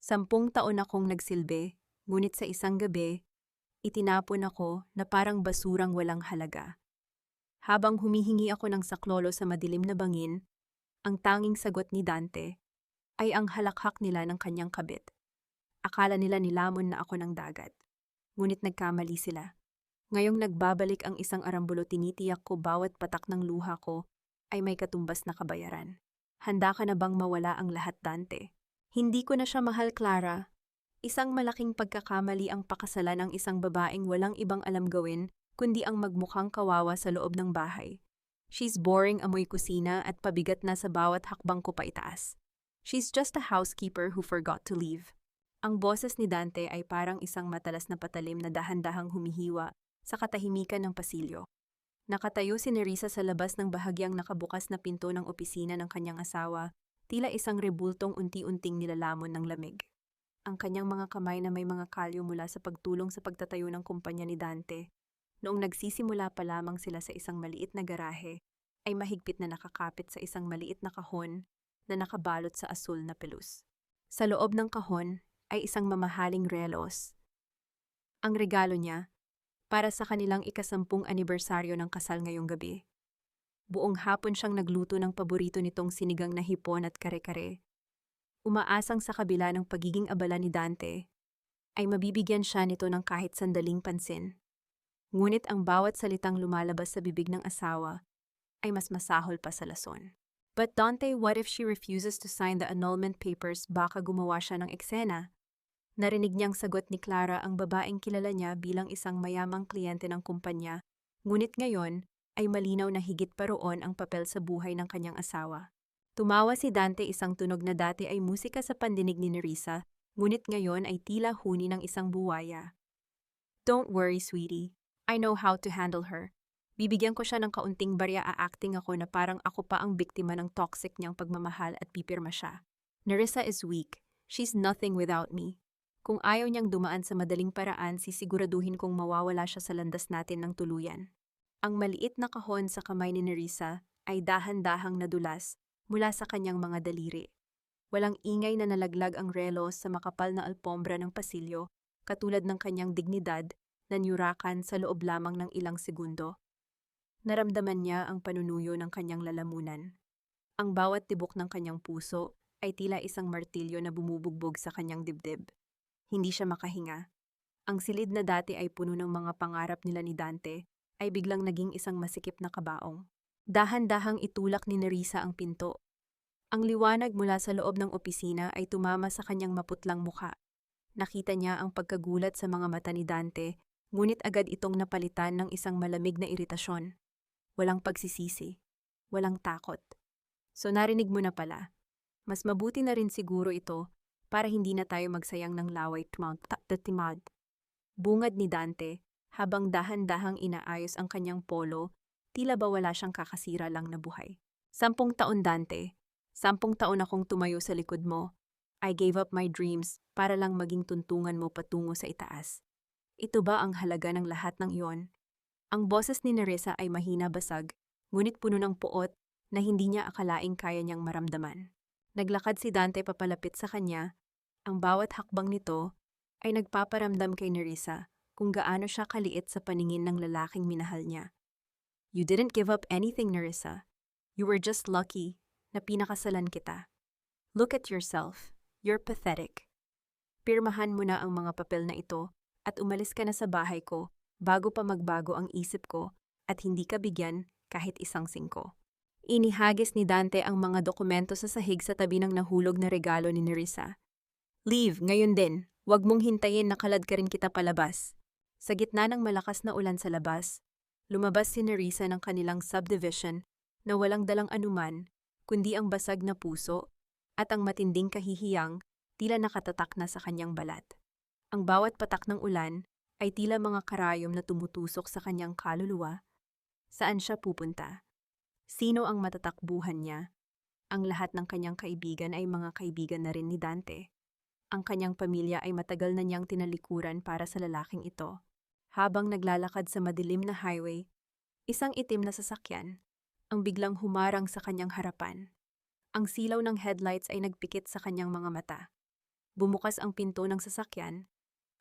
10 taon akong nagsilbi, ngunit sa isang gabi, itinapon ako na parang basurang walang halaga. Habang humihingi ako ng saklolo sa madilim na bangin, ang tanging sagot ni Dante ay ang halakhak nila ng kanyang kabit. Akala nila nilamon na ako ng dagat. Ngunit nagkamali sila. Ngayong nagbabalik ang isang arambulo, tinitiyak ko bawat patak ng luha ko ay may katumbas na kabayaran. Handa ka na bang mawala ang lahat, Dante? Hindi ko na siya mahal, Clara. Isang malaking pagkakamali ang pakasalan ng isang babaeng walang ibang alam gawin kundi ang magmukhang kawawa sa loob ng bahay. She's boring, amoy kusina at pabigat na sa bawat hakbang ko paitaas. She's just a housekeeper who forgot to leave. Ang boses ni Dante ay parang isang matalas na patalim na dahan-dahang humihiwa sa katahimikan ng pasilyo. Nakatayo si Nerissa sa labas ng bahagyang nakabukas na pinto ng opisina ng kanyang asawa, tila isang rebultong unti-unting nilalamon ng lamig. Ang kanyang mga kamay na may mga kalyo mula sa pagtulong sa pagtatayo ng kumpanya ni Dante, noong nagsisimula pa lamang sila sa isang maliit na garahe, ay mahigpit na nakakapit sa isang maliit na kahon na nakabalot sa asul na pelus. Sa loob ng kahon ay isang mamahaling relos. Ang regalo niya, para sa kanilang ika-10 anibersaryo ng kasal ngayong gabi. Buong hapon siyang nagluto ng paborito nitong sinigang na hipon at kare-kare. Umaasang sa kabila ng pagiging abala ni Dante, ay mabibigyan siya nito ng kahit sandaling pansin. Ngunit ang bawat salitang lumalabas sa bibig ng asawa ay mas masahol pa sa lason. But Dante, what if she refuses to sign the annulment papers? Baka gumawa siya ng eksena. Narinig niyang sagot ni Clara, ang babaeng kilala niya bilang isang mayamang kliyente ng kumpanya, ngunit ngayon ay malinaw na higit pa roon ang papel sa buhay ng kanyang asawa. Tumawa si Dante, isang tunog na dati ay musika sa pandinig ni Nerissa, ngunit ngayon ay tila huni ng isang buwaya. Don't worry, sweetie. I know how to handle her. Bibigyan ko siya ng kaunting barya, a-acting ako na parang ako pa ang biktima ng toxic niyang pagmamahal at pipirma siya. Nerissa is weak. She's nothing without me. Kung ayaw niyang dumaan sa madaling paraan, sisiguraduhin kong mawawala siya sa landas natin ng tuluyan. Ang maliit na kahon sa kamay ni Nerissa ay dahan-dahang nadulas mula sa kanyang mga daliri. Walang ingay na nalaglag ang relos sa makapal na alpombra ng pasilyo, katulad ng kanyang dignidad na nyurakan sa loob lamang ng ilang segundo. Naramdaman niya ang panunuyo ng kanyang lalamunan. Ang bawat tibok ng kanyang puso ay tila isang martilyo na bumubugbog sa kanyang dibdib. Hindi siya makahinga. Ang silid na dati ay puno ng mga pangarap nila ni Dante ay biglang naging isang masikip na kabaong. Dahan-dahang itulak ni Nerissa ang pinto. Ang liwanag mula sa loob ng opisina ay tumama sa kanyang maputlang mukha. Nakita niya ang pagkagulat sa mga mata ni Dante, ngunit agad itong napalitan ng isang malamig na iritasyon. Walang pagsisisi. Walang takot. So narinig mo na pala. Mas mabuti na rin siguro ito para hindi na tayo magsayang ng laway. Bungad ni Dante, habang dahan-dahang inaayos ang kanyang polo, tila ba wala siyang kakasira lang na buhay. 10 taon, Dante. 10 taon akong tumayo sa likod mo. I gave up my dreams para lang maging tuntungan mo patungo sa itaas. Ito ba ang halaga ng lahat ng iyon? Ang boses ni Nerissa ay mahina basag, ngunit puno ng puot na hindi niya akalaing kaya niyang maramdaman. Naglakad si Dante papalapit sa kanya. Ang bawat hakbang nito ay nagpaparamdam kay Nerissa kung gaano siya kaliit sa paningin ng lalaking minahal niya. You didn't give up anything, Nerissa. You were just lucky na pinakasalan kita. Look at yourself. You're pathetic. Pirmahan mo na ang mga papel na ito at umalis ka na sa bahay ko bago pa magbago ang isip ko at hindi ka bigyan kahit isang singko. Inihagis ni Dante ang mga dokumento sa sahig sa tabi ng nahulog na regalo ni Nerissa. Leave, ngayon din. Huwag mong hintayin na kalad ka rin kita palabas. Sa gitna ng malakas na ulan sa labas, lumabas si Nerissa ng kanilang subdivision na walang dalang anuman, kundi ang basag na puso at ang matinding kahihiyang tila nakatatak na sa kanyang balat. Ang bawat patak ng ulan ay tila mga karayom na tumutusok sa kanyang kaluluwa. Saan siya pupunta? Sino ang matatakbuhan niya? Ang lahat ng kanyang kaibigan ay mga kaibigan na rin ni Dante. Ang kanyang pamilya ay matagal na niyang tinalikuran para sa lalaking ito. Habang naglalakad sa madilim na highway, isang itim na sasakyan ang biglang humarang sa kanyang harapan. Ang silaw ng headlights ay nagpikit sa kanyang mga mata. Bumukas ang pinto ng sasakyan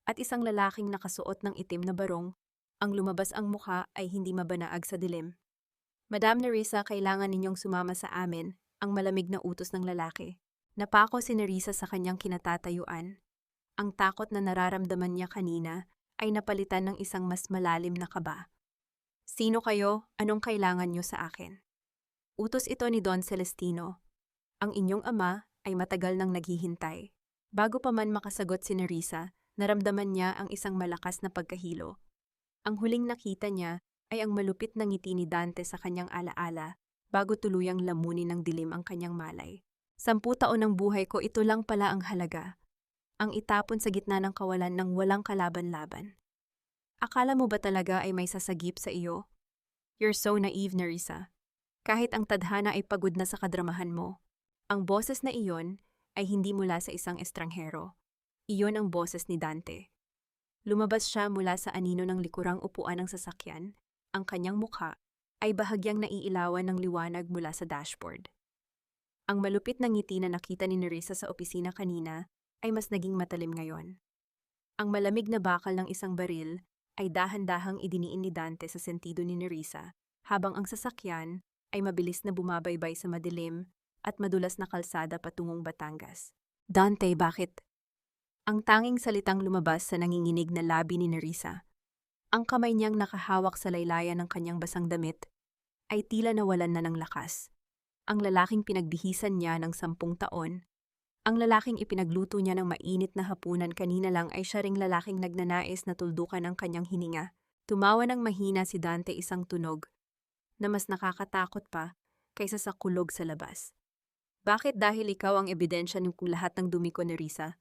at isang lalaking nakasuot ng itim na barong, ang lumabas ang mukha ay hindi mabanaag sa dilim. Madam Nerissa, kailangan ninyong sumama sa amin, ang malamig na utos ng lalaki. Napako si Nerissa sa kanyang kinatatayuan. Ang takot na nararamdaman niya kanina ay napalitan ng isang mas malalim na kaba. Sino kayo? Anong kailangan niyo sa akin? Utos ito ni Don Celestino. Ang inyong ama ay matagal nang naghihintay. Bago pa man makasagot si Nerissa, naramdaman niya ang isang malakas na pagkahilo. Ang huling nakita niya ay ang malupit na ngiti ni Dante sa kanyang alaala bago tuluyang lamunin ng dilim ang kanyang malay. 10 taon ng buhay ko, ito lang pala ang halaga. Ang itapon sa gitna ng kawalan ng walang kalaban-laban. Akala mo ba talaga ay may sasagip sa iyo? You're so naive, Nerissa. Kahit ang tadhana ay pagod na sa kadramahan mo, ang boses na iyon ay hindi mula sa isang estranghero. Iyon ang boses ni Dante. Lumabas siya mula sa anino ng likurang upuan ng sasakyan. Ang kanyang mukha ay bahagyang naiilawan ng liwanag mula sa dashboard. Ang malupit na ngiti na nakita ni Nerissa sa opisina kanina ay mas naging matalim ngayon. Ang malamig na bakal ng isang baril ay dahan-dahang idiniin ni Dante sa sentido ni Nerissa, habang ang sasakyan ay mabilis na bumabaybay sa madilim at madulas na kalsada patungong Batangas. Dante, bakit? Ang tanging salitang lumabas sa nanginginig na labi ni Nerissa. Ang kamay niyang nakahawak sa laylayan ng kanyang basang damit ay tila nawalan na ng lakas. Ang lalaking pinagbihisan niya ng 10 taon, ang lalaking ipinagluto niya ng mainit na hapunan kanina lang ay siya ring lalaking nagnanais na tuldukan ang kanyang hininga. Tumawa ng mahina si Dante, isang tunog na mas nakakatakot pa kaysa sa kulog sa labas. Bakit? Dahil ikaw ang ebidensya ng lahat ng dumi ko, Nerissa.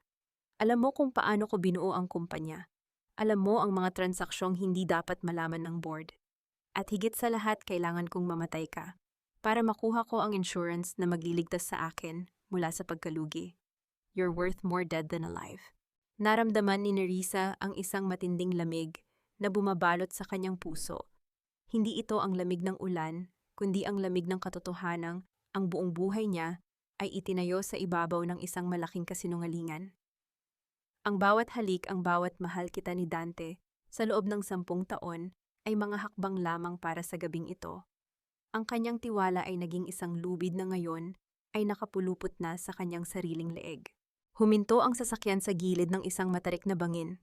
Alam mo kung paano ko binuo ang kumpanya. Alam mo ang mga transaksyong hindi dapat malaman ng board. At higit sa lahat, kailangan kong mamatay ka para makuha ko ang insurance na magliligtas sa akin mula sa pagkalugi. You're worth more dead than alive. Naramdaman ni Nerissa ang isang matinding lamig na bumabalot sa kanyang puso. Hindi ito ang lamig ng ulan, kundi ang lamig ng katotohanang ang buong buhay niya ay itinayo sa ibabaw ng isang malaking kasinungalingan. Ang bawat halik, ang bawat mahal kita ni Dante sa loob ng 10 taon ay mga hakbang lamang para sa gabing ito. Ang kanyang tiwala ay naging isang lubid na ngayon ay nakapulupot na sa kanyang sariling leeg. Huminto ang sasakyan sa gilid ng isang matarik na bangin.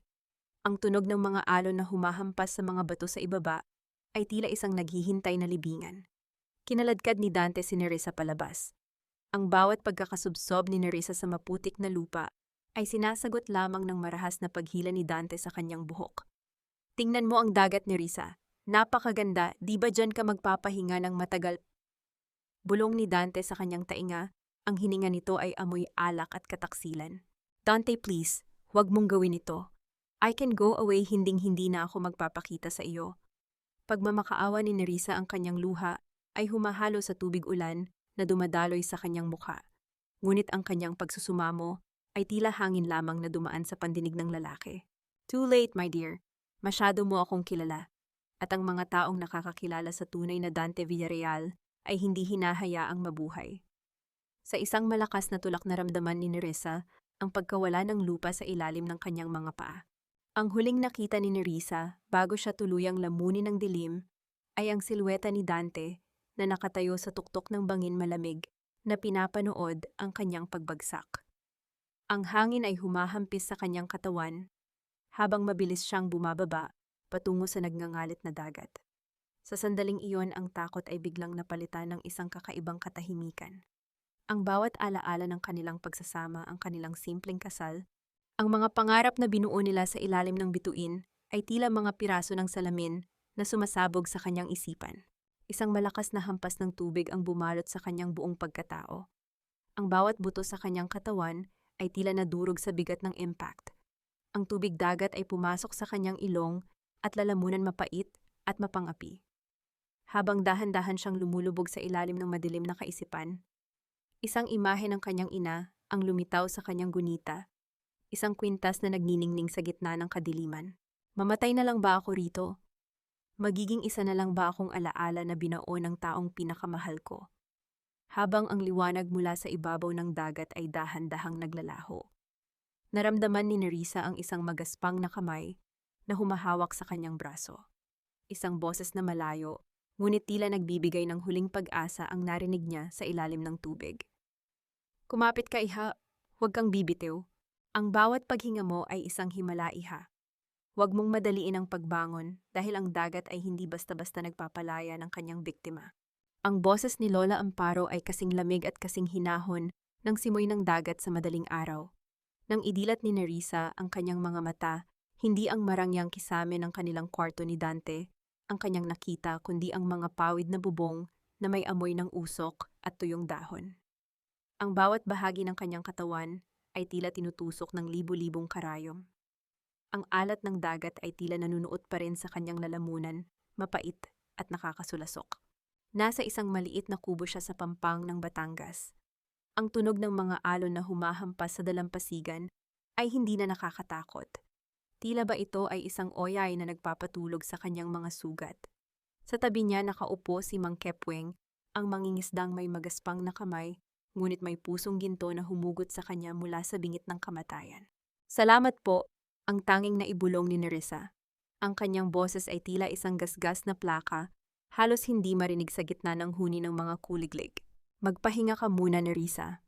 Ang tunog ng mga alon na humahampas sa mga bato sa ibaba ay tila isang naghihintay na libingan. Kinaladkad ni Dante si Nerissa palabas. Ang bawat pagkakasubsob ni Nerissa sa maputik na lupa ay sinasagot lamang ng marahas na paghila ni Dante sa kanyang buhok. Tingnan mo ang dagat, Nerissa. Napakaganda, di ba dyan ka magpapahinga ng matagal? Bulong ni Dante sa kanyang tainga, ang hininga nito ay amoy alak at kataksilan. Dante, please, huwag mong gawin ito. I can go away, hinding-hindi na ako magpapakita sa iyo. Pagmamakaawa ni Nerissa, ang kanyang luha ay humahalo sa tubig ulan na dumadaloy sa kanyang mukha. Ngunit ang kanyang pagsusumamo ay tila hangin lamang na dumaan sa pandinig ng lalaki. Too late, my dear. Masyado mo akong kilala. At ang mga taong nakakakilala sa tunay na Dante Villarreal ay hindi hinahayaang mabuhay. Sa isang malakas na tulak na ramdaman ni Nerissa ang pagkawala ng lupa sa ilalim ng kanyang mga paa. Ang huling nakita ni Nerissa bago siya tuluyang lamunin ng dilim ay ang silweta ni Dante na nakatayo sa tuktok ng bangin malamig na pinapanood ang kanyang pagbagsak. Ang hangin ay humahampis sa kanyang katawan habang mabilis siyang bumababa patungo sa nagngangalit na dagat. Sa sandaling iyon, ang takot ay biglang napalitan ng isang kakaibang katahimikan. Ang bawat alaala ng kanilang pagsasama, ang kanilang simpleng kasal, ang mga pangarap na binuo nila sa ilalim ng bituin ay tila mga piraso ng salamin na sumasabog sa kanyang isipan. Isang malakas na hampas ng tubig ang bumalot sa kanyang buong pagkatao. Ang bawat buto sa kanyang katawan ay tila nadurog sa bigat ng impact. Ang tubig dagat ay pumasok sa kanyang ilong at lalamunan mapait at mapangapi. Habang dahan-dahan siyang lumulubog sa ilalim ng madilim na kaisipan, isang imahe ng kanyang ina ang lumitaw sa kanyang gunita, isang kwintas na nagniningning sa gitna ng kadiliman. Mamatay na lang ba ako rito? Magiging isa na lang ba akong alaala na binao ng taong pinakamahal ko? Habang ang liwanag mula sa ibabaw ng dagat ay dahan-dahang naglalaho. Naramdaman ni Nerissa ang isang magaspang na kamay na humahawak sa kanyang braso. Isang boses na malayo, ngunit tila nagbibigay ng huling pag-asa ang narinig niya sa ilalim ng tubig. Kumapit ka, iha. Huwag kang bibitiw. Ang bawat paghinga mo ay isang himala, iha. Huwag mong madaliin ang pagbangon dahil ang dagat ay hindi basta-basta nagpapalaya ng kanyang biktima. Ang boses ni Lola Amparo ay kasing lamig at kasing hinahon ng simoy ng dagat sa madaling araw. Nang idilat ni Nerissa ang kanyang mga mata, hindi ang marangyang kisame ng kanilang kwarto ni Dante ang kanyang nakita kundi ang mga pawid na bubong na may amoy ng usok at tuyong dahon. Ang bawat bahagi ng kanyang katawan ay tila tinutusok ng libu-libong karayom. Ang alat ng dagat ay tila nanunuot pa rin sa kanyang lalamunan, mapait at nakakasulasok. Nasa isang maliit na kubo siya sa pampang ng Batangas. Ang tunog ng mga alon na humahampas sa dalampasigan ay hindi na nakakatakot. Tila ba ito ay isang oyay na nagpapatulog sa kanyang mga sugat. Sa tabi niya nakaupo si Mang Kepweng, ang mangingisdang may magaspang na kamay, ngunit may pusong ginto na humugot sa kanya mula sa bingit ng kamatayan. Salamat po, ang tanging naibulong ni Nerissa. Ang kanyang boses ay tila isang gasgas na plaka, halos hindi marinig sa gitna ng huni ng mga kuliglig. Magpahinga ka muna, Nerissa.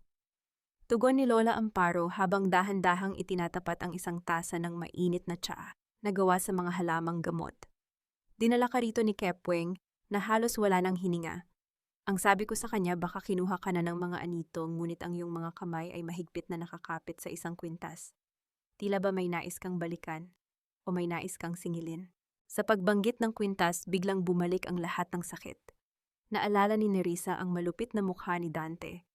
Tugon ni Lola Amparo habang dahan-dahang itinatapat ang isang tasa ng mainit na tsaa na gawa sa mga halamang gamot. Dinala ka rito ni Kepweng na halos wala ng hininga. Ang sabi ko sa kanya baka kinuha ka na ng mga anito ngunit ang iyong mga kamay ay mahigpit na nakakapit sa isang kwintas. Tila ba may nais kang balikan o may nais kang singilin? Sa pagbanggit ng kwintas, biglang bumalik ang lahat ng sakit. Naalala ni Nerissa ang malupit na mukha ni Dante.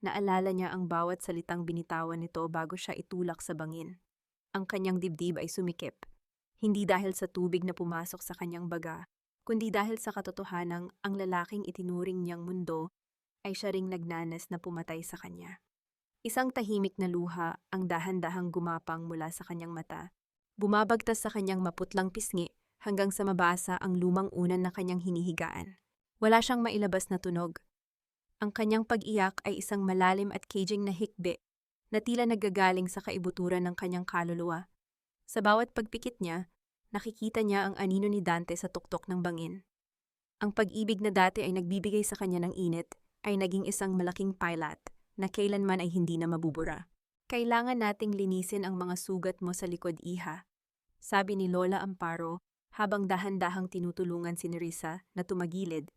Naalala niya ang bawat salitang binitawan nito bago siya itulak sa bangin. Ang kanyang dibdib ay sumikip, hindi dahil sa tubig na pumasok sa kanyang baga, kundi dahil sa katotohanang ang lalaking itinuring niyang mundo ay siya ring nagnanas na pumatay sa kanya. Isang tahimik na luha ang dahan-dahang gumapang mula sa kanyang mata. Bumabagtas sa kanyang maputlang pisngi hanggang sa mabasa ang lumang unan na kanyang hinihigaan. Wala siyang mailabas na tunog. Ang kanyang pag-iyak ay isang malalim at caging na hikbi na tila naggagaling sa kaibuturan ng kanyang kaluluwa. Sa bawat pagpikit niya, nakikita niya ang anino ni Dante sa tuktok ng bangin. Ang pag-ibig na dati ay nagbibigay sa kanya ng init ay naging isang malaking pilot na kailanman ay hindi na mabubura. Kailangan nating linisin ang mga sugat mo sa likod, iha, sabi ni Lola Amparo habang dahan-dahang tinutulungan si Nerissa na tumagilid.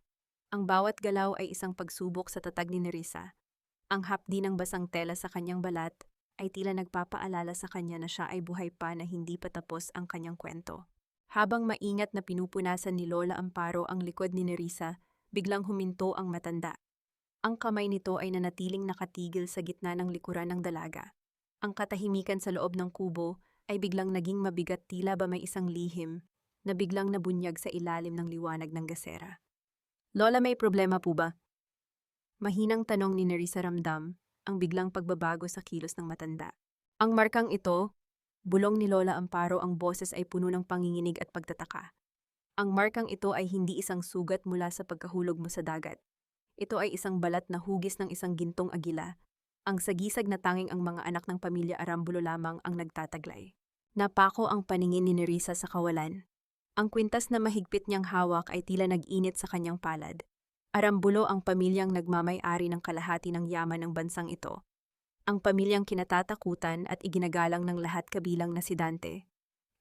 Ang bawat galaw ay isang pagsubok sa tatag ni Nerissa. Ang hapdi ng basang tela sa kanyang balat ay tila nagpapaalala sa kanya na siya ay buhay pa na hindi pa tapos ang kanyang kwento. Habang maingat na pinupunasan ni Lola Amparo ang likod ni Nerissa, biglang huminto ang matanda. Ang kamay nito ay nanatiling nakatigil sa gitna ng likuran ng dalaga. Ang katahimikan sa loob ng kubo ay biglang naging mabigat, tila ba may isang lihim na biglang nabunyag sa ilalim ng liwanag ng gasera. Lola, may problema po ba? Mahinang tanong ni Nerissa ramdam ang biglang pagbabago sa kilos ng matanda. Ang markang ito, bulong ni Lola Amparo, ang boses ay puno ng panginginig at pagtataka. Ang markang ito ay hindi isang sugat mula sa pagkahulog mo sa dagat. Ito ay isang balat na hugis ng isang gintong agila. Ang sagisag na tanging ang mga anak ng pamilya Arambulo lamang ang nagtataglay. Napako ang paningin ni Nerissa sa kawalan. Ang kwintas na mahigpit niyang hawak ay tila nag-init sa kanyang palad. Arambulo ang pamilyang nagmamay-ari ng kalahati ng yaman ng bansang ito. Ang pamilyang kinatatakutan at iginagalang ng lahat kabilang na si Dante.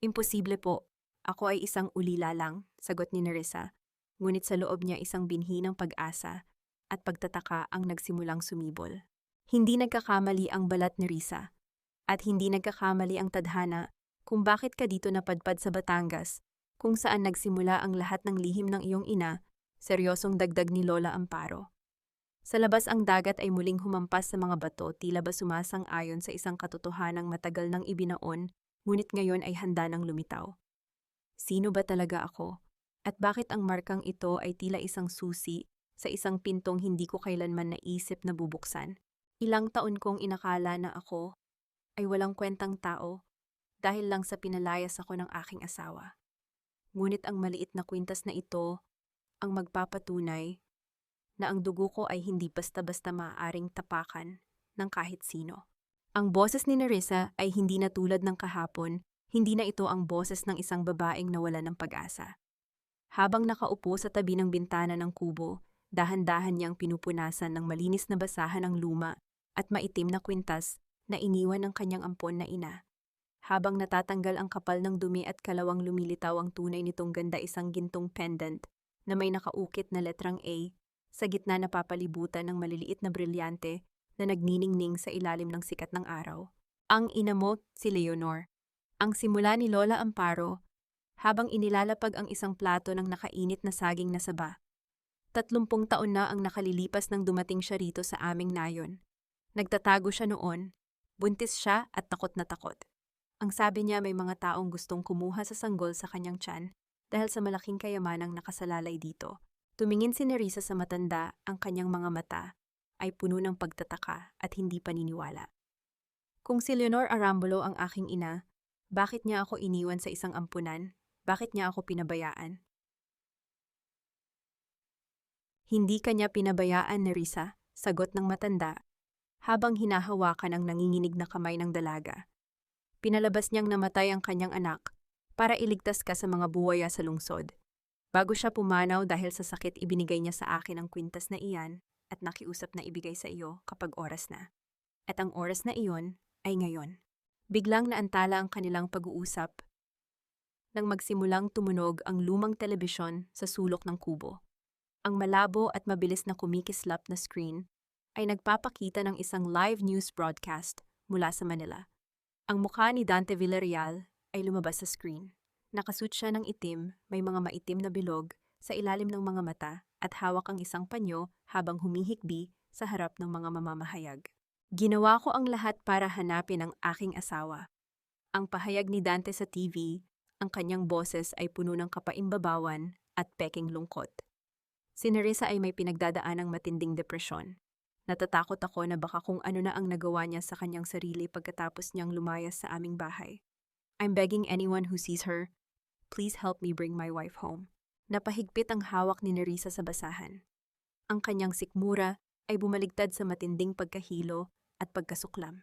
Imposible po. Ako ay isang ulila lang, sagot ni Nerissa. Ngunit sa loob niya isang binhi ng pag-asa at pagtataka ang nagsimulang sumibol. Hindi nagkakamali ang balat ni Nerissa. At hindi nagkakamali ang tadhana kung bakit ka dito napadpad sa Batangas, kung saan nagsimula ang lahat ng lihim ng iyong ina, seryosong dagdag ni Lola Amparo. Sa labas ang dagat ay muling humampas sa mga bato, tila ba sumasang-ayon sa isang katotohanang matagal nang ibinaon, ngunit ngayon ay handa nang lumitaw. Sino ba talaga ako? At bakit ang markang ito ay tila isang susi sa isang pintong hindi ko kailanman naisip na bubuksan? Ilang taon kong inakala na ako ay walang kwentang tao dahil lang sa pinalayas ako ng aking asawa. Ngunit ang maliit na kwintas na ito ang magpapatunay na ang dugo ko ay hindi basta-basta maaaring tapakan ng kahit sino. Ang boses ni Nerissa ay hindi na tulad ng kahapon, hindi na ito ang boses ng isang babaeng nawalan ng pag-asa. Habang nakaupo sa tabi ng bintana ng kubo, dahan-dahan niyang pinupunasan ng malinis na basahan ng luma at maitim na kwintas na iniwan ng kanyang ampon na ina. Habang natatanggal ang kapal ng dumi at kalawang lumilitaw ang tunay nitong ganda, isang gintong pendant na may nakaukit na letrang A sa gitna na papalibutan ng maliliit na brilyante na nagniningning sa ilalim ng sikat ng araw. Ang ina mo, si Leonor. Ang simula ni Lola Amparo, habang inilalapag ang isang plato ng nakainit na saging na saba. 30 taon na ang nakalilipas nang dumating siya rito sa aming nayon. Nagtatago siya noon, buntis siya at takot na takot. Ang sabi niya, may mga taong gustong kumuha sa sanggol sa kanyang tiyan dahil sa malaking kayamanang nakasalalay dito. Tumingin si Nerissa sa matanda, ang kanyang mga mata ay puno ng pagtataka at hindi paniniwala. Kung si Leonor Arambulo ang aking ina, bakit niya ako iniwan sa isang ampunan? Bakit niya ako pinabayaan? Hindi kanya pinabayaan, Nerissa, sagot ng matanda, habang hinahawakan ang nanginginig na kamay ng dalaga. Pinalabas niyang namatay ang kanyang anak para iligtas ka sa mga buwaya sa lungsod. Bago siya pumanaw dahil sa sakit, ibinigay niya sa akin ang kwintas na iyan at nakiusap na ibigay sa iyo kapag oras na. At ang oras na iyon ay ngayon. Biglang naantala ang kanilang pag-uusap nang magsimulang tumunog ang lumang telebisyon sa sulok ng kubo. Ang malabo at mabilis na kumikislap na screen ay nagpapakita ng isang live news broadcast mula sa Manila. Ang mukha ni Dante Villarreal ay lumabas sa screen. Nakasuot siya ng itim, may mga maitim na bilog sa ilalim ng mga mata at hawak ang isang panyo habang humihikbi sa harap ng mga mamamahayag. Ginawa ko ang lahat para hanapin ang aking asawa. Ang pahayag ni Dante sa TV, ang kanyang boses ay puno ng kapaimbabawan at peking lungkot. Si Nerissa ay may pinagdadaanang matinding depresyon. Natatakot ako na baka kung ano na ang nagawa niya sa kanyang sarili pagkatapos niyang lumayas sa aming bahay. I'm begging anyone who sees her, please help me bring my wife home. Napahigpit ang hawak ni Nerissa sa basahan. Ang kanyang sikmura ay bumaligtad sa matinding pagkahilo at pagkasuklam.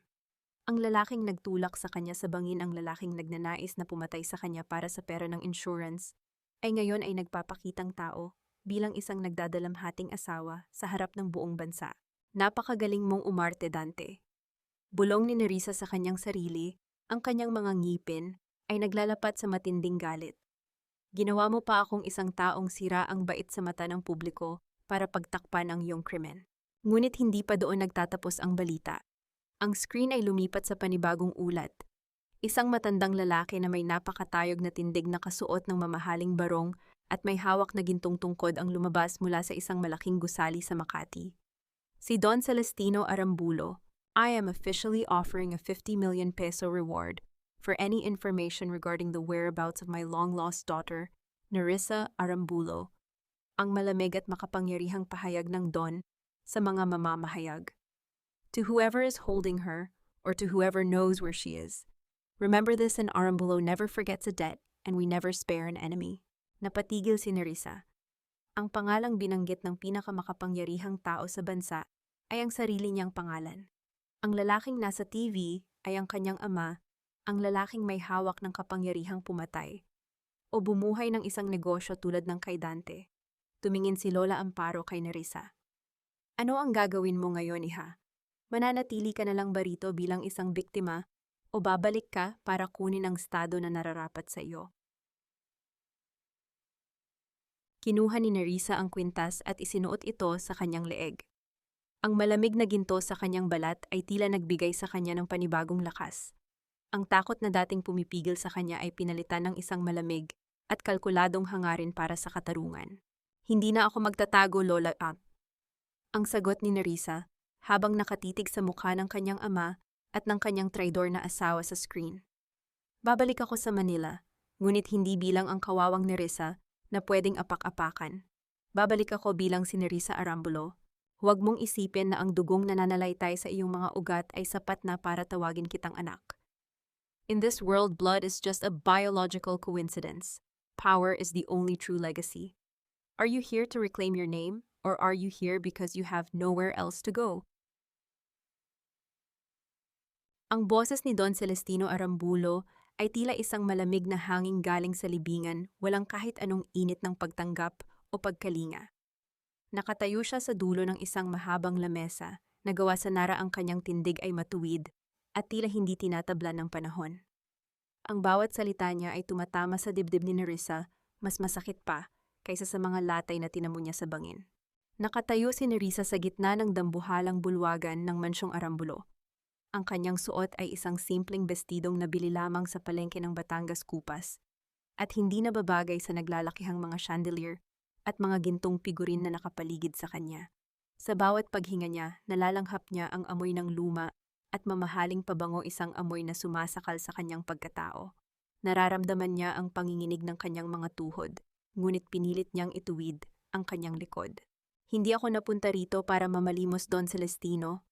Ang lalaking nagtulak sa kanya sa bangin, ang lalaking nagnanais na pumatay sa kanya para sa pera ng insurance, ay ngayon ay nagpapakitang tao bilang isang nagdadalamhating asawa sa harap ng buong bansa. Napakagaling mong umarte, Dante. Bulong ni Nerissa sa kanyang sarili, ang kanyang mga ngipin ay naglalapat sa matinding galit. Ginawa mo pa akong isang taong sira ang bait sa mata ng publiko para pagtakpan ang iyong krimen. Ngunit hindi pa doon nagtatapos ang balita. Ang screen ay lumipat sa panibagong ulat. Isang matandang lalaki na may napakatayog na tindig na kasuot ng mamahaling barong at may hawak na gintong tungkod ang lumabas mula sa isang malaking gusali sa Makati. Si Don Celestino Arambulo, I am officially offering a 50 million peso reward for any information regarding the whereabouts of my long-lost daughter, Nerissa Arambulo. Ang malamig at makapangyarihang pahayag ng Don sa mga mamamahayag. To whoever is holding her, or to whoever knows where she is, remember this, and Arambulo never forgets a debt, and we never spare an enemy. Napatigil si Nerissa. Ang pangalang binanggit ng pinakamakapangyarihang tao sa bansa ay ang sarili niyang pangalan. Ang lalaking nasa TV ay ang kanyang ama, ang lalaking may hawak ng kapangyarihang pumatay o bumuhay ng isang negosyo tulad ng kay Dante. Tumingin si Lola Amparo kay Nerissa. Ano ang gagawin mo ngayon, iha? Mananatili ka na lang ba rito bilang isang biktima o babalik ka para kunin ang estado na nararapat sa iyo? Kinuha ni Nerissa ang kwintas at isinuot ito sa kanyang leeg. Ang malamig na ginto sa kanyang balat ay tila nagbigay sa kanya ng panibagong lakas. Ang takot na dating pumipigil sa kanya ay pinalitan ng isang malamig at kalkuladong hangarin para sa katarungan. Hindi na ako magtatago, Lola. Ang sagot ni Nerissa habang nakatitig sa mukha ng kanyang ama at ng kanyang traidor na asawa sa screen. Babalik ako sa Manila, ngunit hindi bilang ang kawawang Nerissa na pwedeng apak-apakan. Babalik ako bilang si Nerissa Arambulo. Huwag mong isipin na ang dugong nananalaytay sa iyong mga ugat ay sapat na para tawagin kitang anak. In this world, blood is just a biological coincidence. Power is the only true legacy. Are you here to reclaim your name, or are you here because you have nowhere else to go? Ang boses ni Don Celestino Arambulo ay tila isang malamig na hangin galing sa libingan, walang kahit anong init ng pagtanggap o pagkalinga. Nakatayo siya sa dulo ng isang mahabang lamesa, na gawa sa nara ang kanyang tindig ay matuwid at tila hindi tinatablan ng panahon. Ang bawat salita niya ay tumatama sa dibdib ni Nerissa, mas masakit pa kaysa sa mga latay na tinamo niya sa bangin. Nakatayo si Nerissa sa gitna ng dambuhalang bulwagan ng mansyong Arambulo. Ang kanyang suot ay isang simpleng bestidong nabili lamang sa palengke ng Batangas Kupas at hindi na babagay sa naglalakihang mga chandelier at mga gintong figurin na nakapaligid sa kanya. Sa bawat paghinga niya, nalalanghap niya ang amoy ng luma at mamahaling pabango, isang amoy na sumasakal sa kanyang pagkatao. Nararamdaman niya ang panginginig ng kanyang mga tuhod, ngunit pinilit niyang ituwid ang kanyang likod. Hindi ako napunta rito para mamalimos, Don Celestino.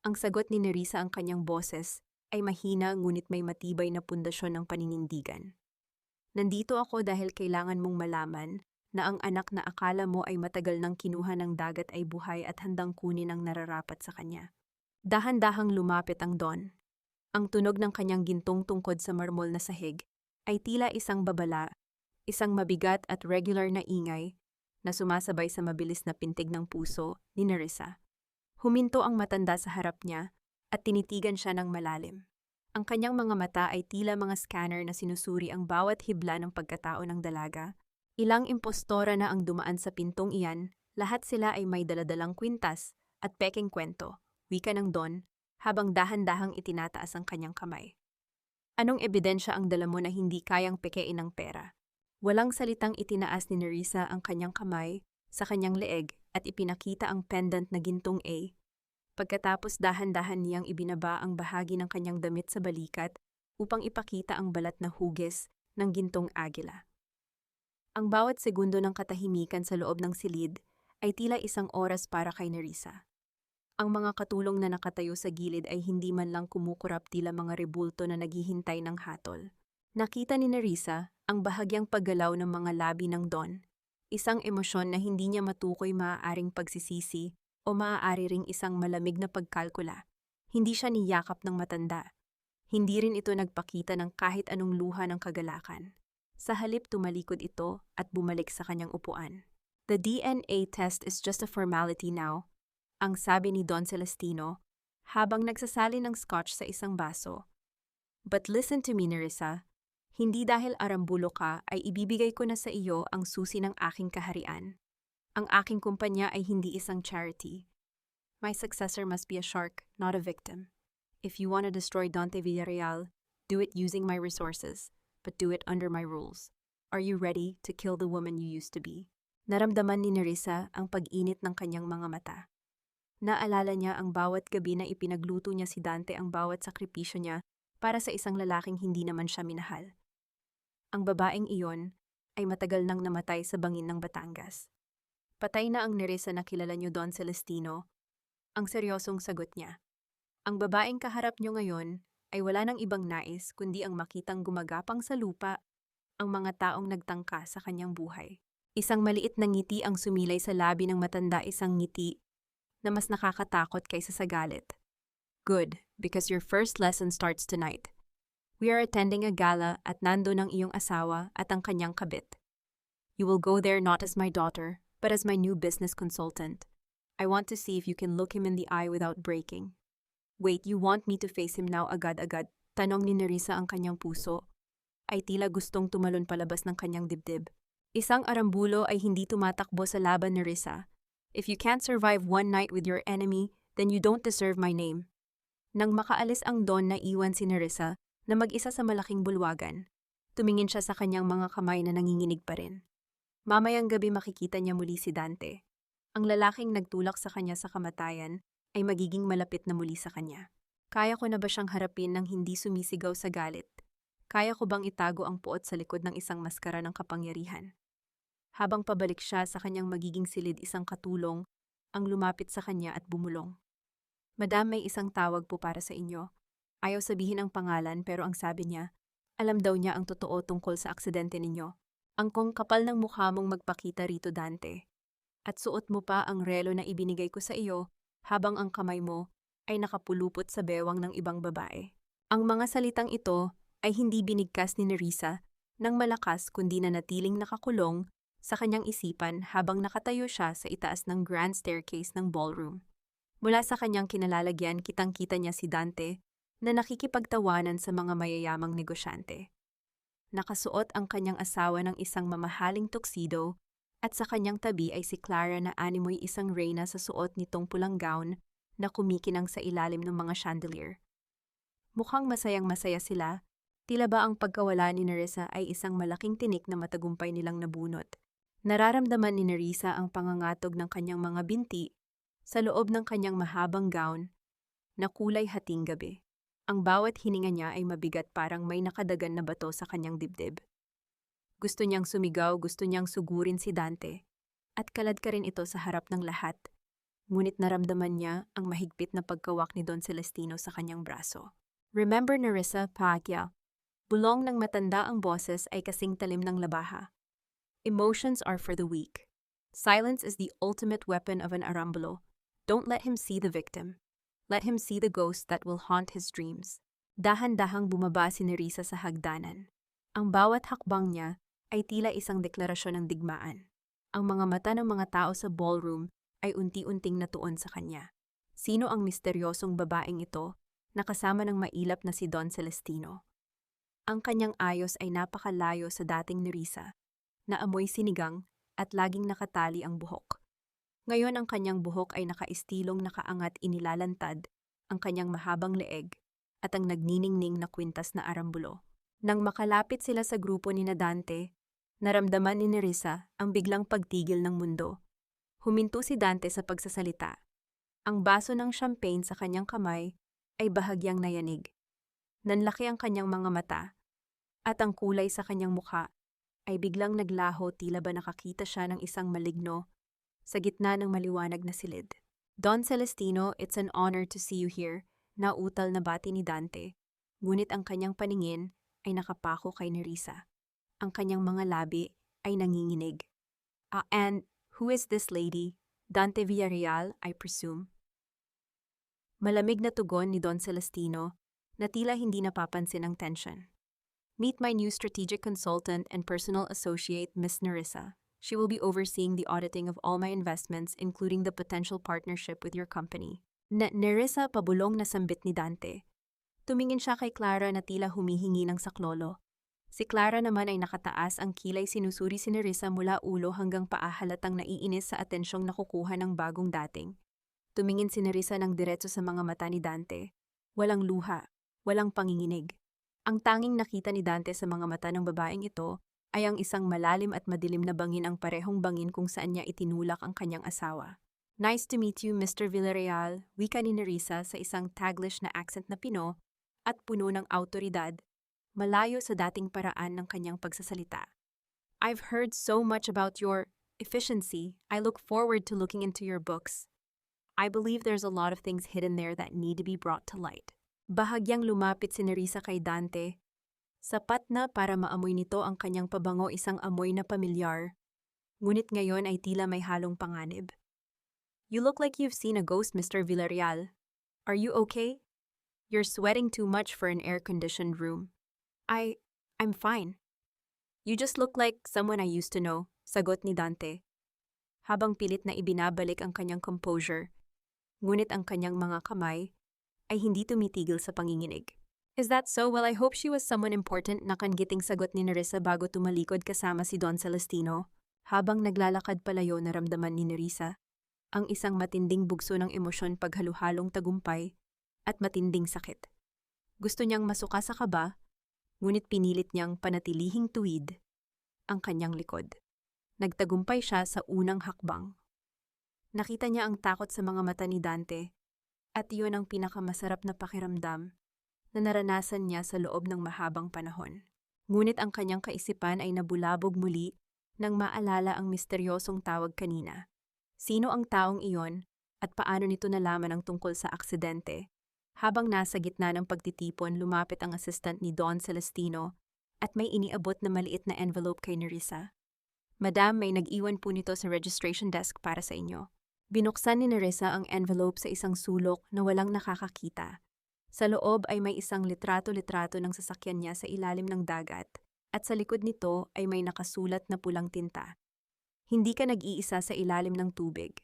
Ang sagot ni Nerissa, ang kanyang boses ay mahina ngunit may matibay na pundasyon ng paninindigan. Nandito ako dahil kailangan mong malaman na ang anak na akala mo ay matagal nang kinuha ng dagat ay buhay at handang kunin ang nararapat sa kanya. Dahan-dahang lumapit ang Don. Ang tunog ng kanyang gintong tungkod sa marmol na sahig ay tila isang babala, isang mabigat at regular na ingay na sumasabay sa mabilis na pintig ng puso ni Nerissa. Huminto ang matanda sa harap niya at tinitigan siya ng malalim. Ang kanyang mga mata ay tila mga scanner na sinusuri ang bawat hibla ng pagkatao ng dalaga. Ilang impostora na ang dumaan sa pintong iyan, lahat sila ay may daladalang kwintas at peking kwento, wika ng Don, habang dahan-dahang itinataas ang kanyang kamay. Anong ebidensya ang dala mo na hindi kayang pekein ng pera? Walang salitang itinaas ni Nerissa ang kanyang kamay sa kanyang leeg at ipinakita ang pendant na gintong A. Pagkatapos dahan-dahan niyang ibinaba ang bahagi ng kanyang damit sa balikat upang ipakita ang balat na hugis ng gintong agila. Ang bawat segundo ng katahimikan sa loob ng silid ay tila isang oras para kay Nerissa. Ang mga katulong na nakatayo sa gilid ay hindi man lang kumukurap, tila mga rebulto na naghihintay ng hatol. Nakita ni Nerissa ang bahagyang paggalaw ng mga labi ng Don, isang emosyon na hindi niya matukoy, maaaring pagsisisi o maaari ring isang malamig na pagkalkula. Hindi siya niyakap ng matanda. Hindi rin ito nagpakita ng kahit anong luha ng kagalakan. Sa halip, tumalikod ito at bumalik sa kanyang upuan. "The DNA test is just a formality now," ang sabi ni Don Celestino habang nagsasali ng scotch sa isang baso. "But listen to me, Nerissa. Hindi dahil Arambulo ka ay ibibigay ko na sa iyo ang susi ng aking kaharian. Ang aking kumpanya ay hindi isang charity. My successor must be a shark, not a victim. If you want to destroy Dante Villarreal, do it using my resources, but do it under my rules. Are you ready to kill the woman you used to be?" Naramdaman ni Nerissa ang pag-init ng kanyang mga mata. Naalala niya ang bawat gabi na ipinagluto niya si Dante, ang bawat sakripisyo niya para sa isang lalaking hindi naman siya minahal. Ang babaeng iyon ay matagal nang namatay sa bangin ng Batangas. "Patay na ang Nerissa na kilala niyo, Don Celestino," ang seryosong sagot niya. "Ang babaeng kaharap niyo ngayon ay wala nang ibang nais kundi ang makitang gumagapang sa lupa ang mga taong nagtangka sa kanyang buhay." Isang maliit na ngiti ang sumilay sa labi ng matanda, isang ngiti na mas nakakatakot kaysa sa galit. "Good, because your first lesson starts tonight. We are attending a gala at nando ng iyong asawa at ang kanyang kabit. You will go there not as my daughter, but as my new business consultant. I want to see if you can look him in the eye without breaking." "Wait, you want me to face him now agad-agad?" tanong ni Nerissa, ang kanyang puso ay tila gustong tumalon palabas ng kanyang dibdib. Isang Arambulo ay hindi tumatakbo sa laban, Nerissa. If you can't survive one night with your enemy, then you don't deserve my name. Nang makaalis ang Don, na iwan si Nerissa na mag-isa sa malaking bulwagan. Tumingin siya sa kanyang mga kamay na nanginginig pa rin. Mamayang gabi makikita niya muli si Dante. Ang lalaking nagtulak sa kanya sa kamatayan ay magiging malapit na muli sa kanya. Kaya ko na ba siyang harapin nang hindi sumisigaw sa galit? Kaya ko bang itago ang puot sa likod ng isang maskara ng kapangyarihan? Habang pabalik siya sa kanyang magiging silid, isang katulong ang lumapit sa kanya at bumulong. "Madam, may isang tawag po para sa inyo." Ayaw sabihin ang pangalan, pero ang sabi niya, alam daw niya ang totoo tungkol sa aksidente ninyo. "Ang kong kapal ng mukha mong magpakita rito, Dante. At suot mo pa ang relo na ibinigay ko sa iyo habang ang kamay mo ay nakapulupot sa bewang ng ibang babae. Ang mga salitang ito ay hindi binigkas ni Nerissa ng malakas kundi nanatiling nakakulong sa kanyang isipan habang nakatayo siya sa itaas ng grand staircase ng ballroom. Mula sa kanyang kinalalagyan, kitang-kita niya si Dante na nakikipagtawanan sa mga mayayamang negosyante. Nakasuot ang kanyang asawa ng isang mamahaling tuxedo at sa kanyang tabi ay si Clara na animoy isang reyna sa suot nitong pulang gown na kumikinang sa ilalim ng mga chandelier. Mukhang masayang-masaya sila, tila ba ang pagkawala ni Nerissa ay isang malaking tinik na matagumpay nilang nabunot. Nararamdaman ni Nerissa ang pangangatog ng kanyang mga binti sa loob ng kanyang mahabang gown na kulay hating gabi. Ang bawat hininga niya ay mabigat parang may nakadagan na bato sa kanyang dibdib. Gusto niyang sumigaw, gusto niyang sugurin si Dante, at kalad ka rin ito sa harap ng lahat. Ngunit naramdaman niya ang mahigpit na pagkawak ni Don Celestino sa kanyang braso. Remember Nerissa, Pagya. Bulong ng matanda ang boses ay kasing talim ng labaha. Emotions are for the weak. Silence is the ultimate weapon of an Arambulo. Don't let him see the victim. Let him see the ghost that will haunt his dreams. Dahan-dahang bumaba si Nerissa sa hagdanan. Ang bawat hakbang niya ay tila isang deklarasyon ng digmaan. Ang mga mata ng mga tao sa ballroom ay unti-unting natuon sa kanya. Sino ang misteryosong babaeng ito na kasama ng mailap na si Don Celestino? Ang kanyang ayos ay napakalayo sa dating Nerissa, na amoy sinigang at laging nakatali ang buhok. Ngayon ang kanyang buhok ay nakaistilong nakaangat inilalantad, ang kanyang mahabang leeg, at ang nagniningning na kwintas na arambulo. Nang makalapit sila sa grupo ni Dante, naramdaman ni Nerissa ang biglang pagtigil ng mundo. Huminto si Dante sa pagsasalita. Ang baso ng champagne sa kanyang kamay ay bahagyang nayanig. Nanlaki ang kanyang mga mata, at ang kulay sa kanyang mukha ay biglang naglaho tila ba nakakita siya ng isang maligno sa gitna ng maliwanag na silid. Don Celestino, it's an honor to see you here, nautal na bati ni Dante. Ngunit ang kanyang paningin ay nakapako kay Nerissa. Ang kanyang mga labi ay nanginginig. And who is this lady? Dante Villarreal, I presume? Malamig na tugon ni Don Celestino na tila hindi napapansin ang tension. Meet my new strategic consultant and personal associate, Miss Nerissa. She will be overseeing the auditing of all my investments, including the potential partnership with your company. Nerissa, pabulong na sambit ni Dante. Tumingin siya kay Clara na tila humihingi ng saklolo. Si Clara naman ay nakataas ang kilay sinusuri si Nerissa mula ulo hanggang paa halatang naiinis sa atensyong nakukuha ng bagong dating. Tumingin si Nerissa ng diretso sa mga mata ni Dante. Walang luha, walang panginginig. Ang tanging nakita ni Dante sa mga mata ng babaeng ito ay ang isang malalim at madilim na bangin ang parehong bangin kung saan niya itinulak ang kanyang asawa. Nice to meet you, Mr. Villarreal, wika ni Nerissa sa isang Taglish na accent na Pino at puno ng autoridad, malayo sa dating paraan ng kanyang pagsasalita. I've heard so much about your efficiency. I look forward to looking into your books. I believe there's a lot of things hidden there that need to be brought to light. Bahagyang lumapit si Nerissa kay Dante. Sapat na para maamoy nito ang kanyang pabango, isang amoy na pamilyar. Ngunit ngayon ay tila may halong panganib. You look like you've seen a ghost, Mr. Villarreal. Are you okay? You're sweating too much for an air-conditioned room. I'm fine. You just look like someone I used to know, sagot ni Dante. Habang pilit na ibinabalik ang kanyang composure, ngunit ang kanyang mga kamay ay hindi tumitigil sa panginginig. Is that so? Well, I hope she was someone important, nakanggiting sagot ni Nerissa bago tumalikod kasama si Don Celestino. Habang naglalakad palayo, naramdaman ni Nerissa ang isang matinding bugso ng emosyon, paghaluhalong tagumpay at matinding sakit. Gusto niyang masuka sa kaba, ngunit pinilit niyang panatilihing tuwid ang kanyang likod. Nagtagumpay siya sa unang hakbang. Nakita niya ang takot sa mga mata ni Dante at iyon ang pinakamasarap na pakiramdam na naranasan niya sa loob ng mahabang panahon. Ngunit ang kanyang kaisipan ay nabulabog muli nang maalala ang misteryosong tawag kanina. Sino ang taong iyon at paano nito nalaman ang tungkol sa aksidente? Habang nasa gitna ng pagtitipon, lumapit ang assistant ni Don Celestino at may iniabot na maliit na envelope kay Nerissa. Madam, may nag-iwan po nito sa registration desk para sa inyo. Binuksan ni Nerissa ang envelope sa isang sulok na walang nakakakita. Sa loob ay may isang litrato-litrato ng sasakyan niya sa ilalim ng dagat, at sa likod nito ay may nakasulat na pulang tinta. Hindi ka nag-iisa sa ilalim ng tubig.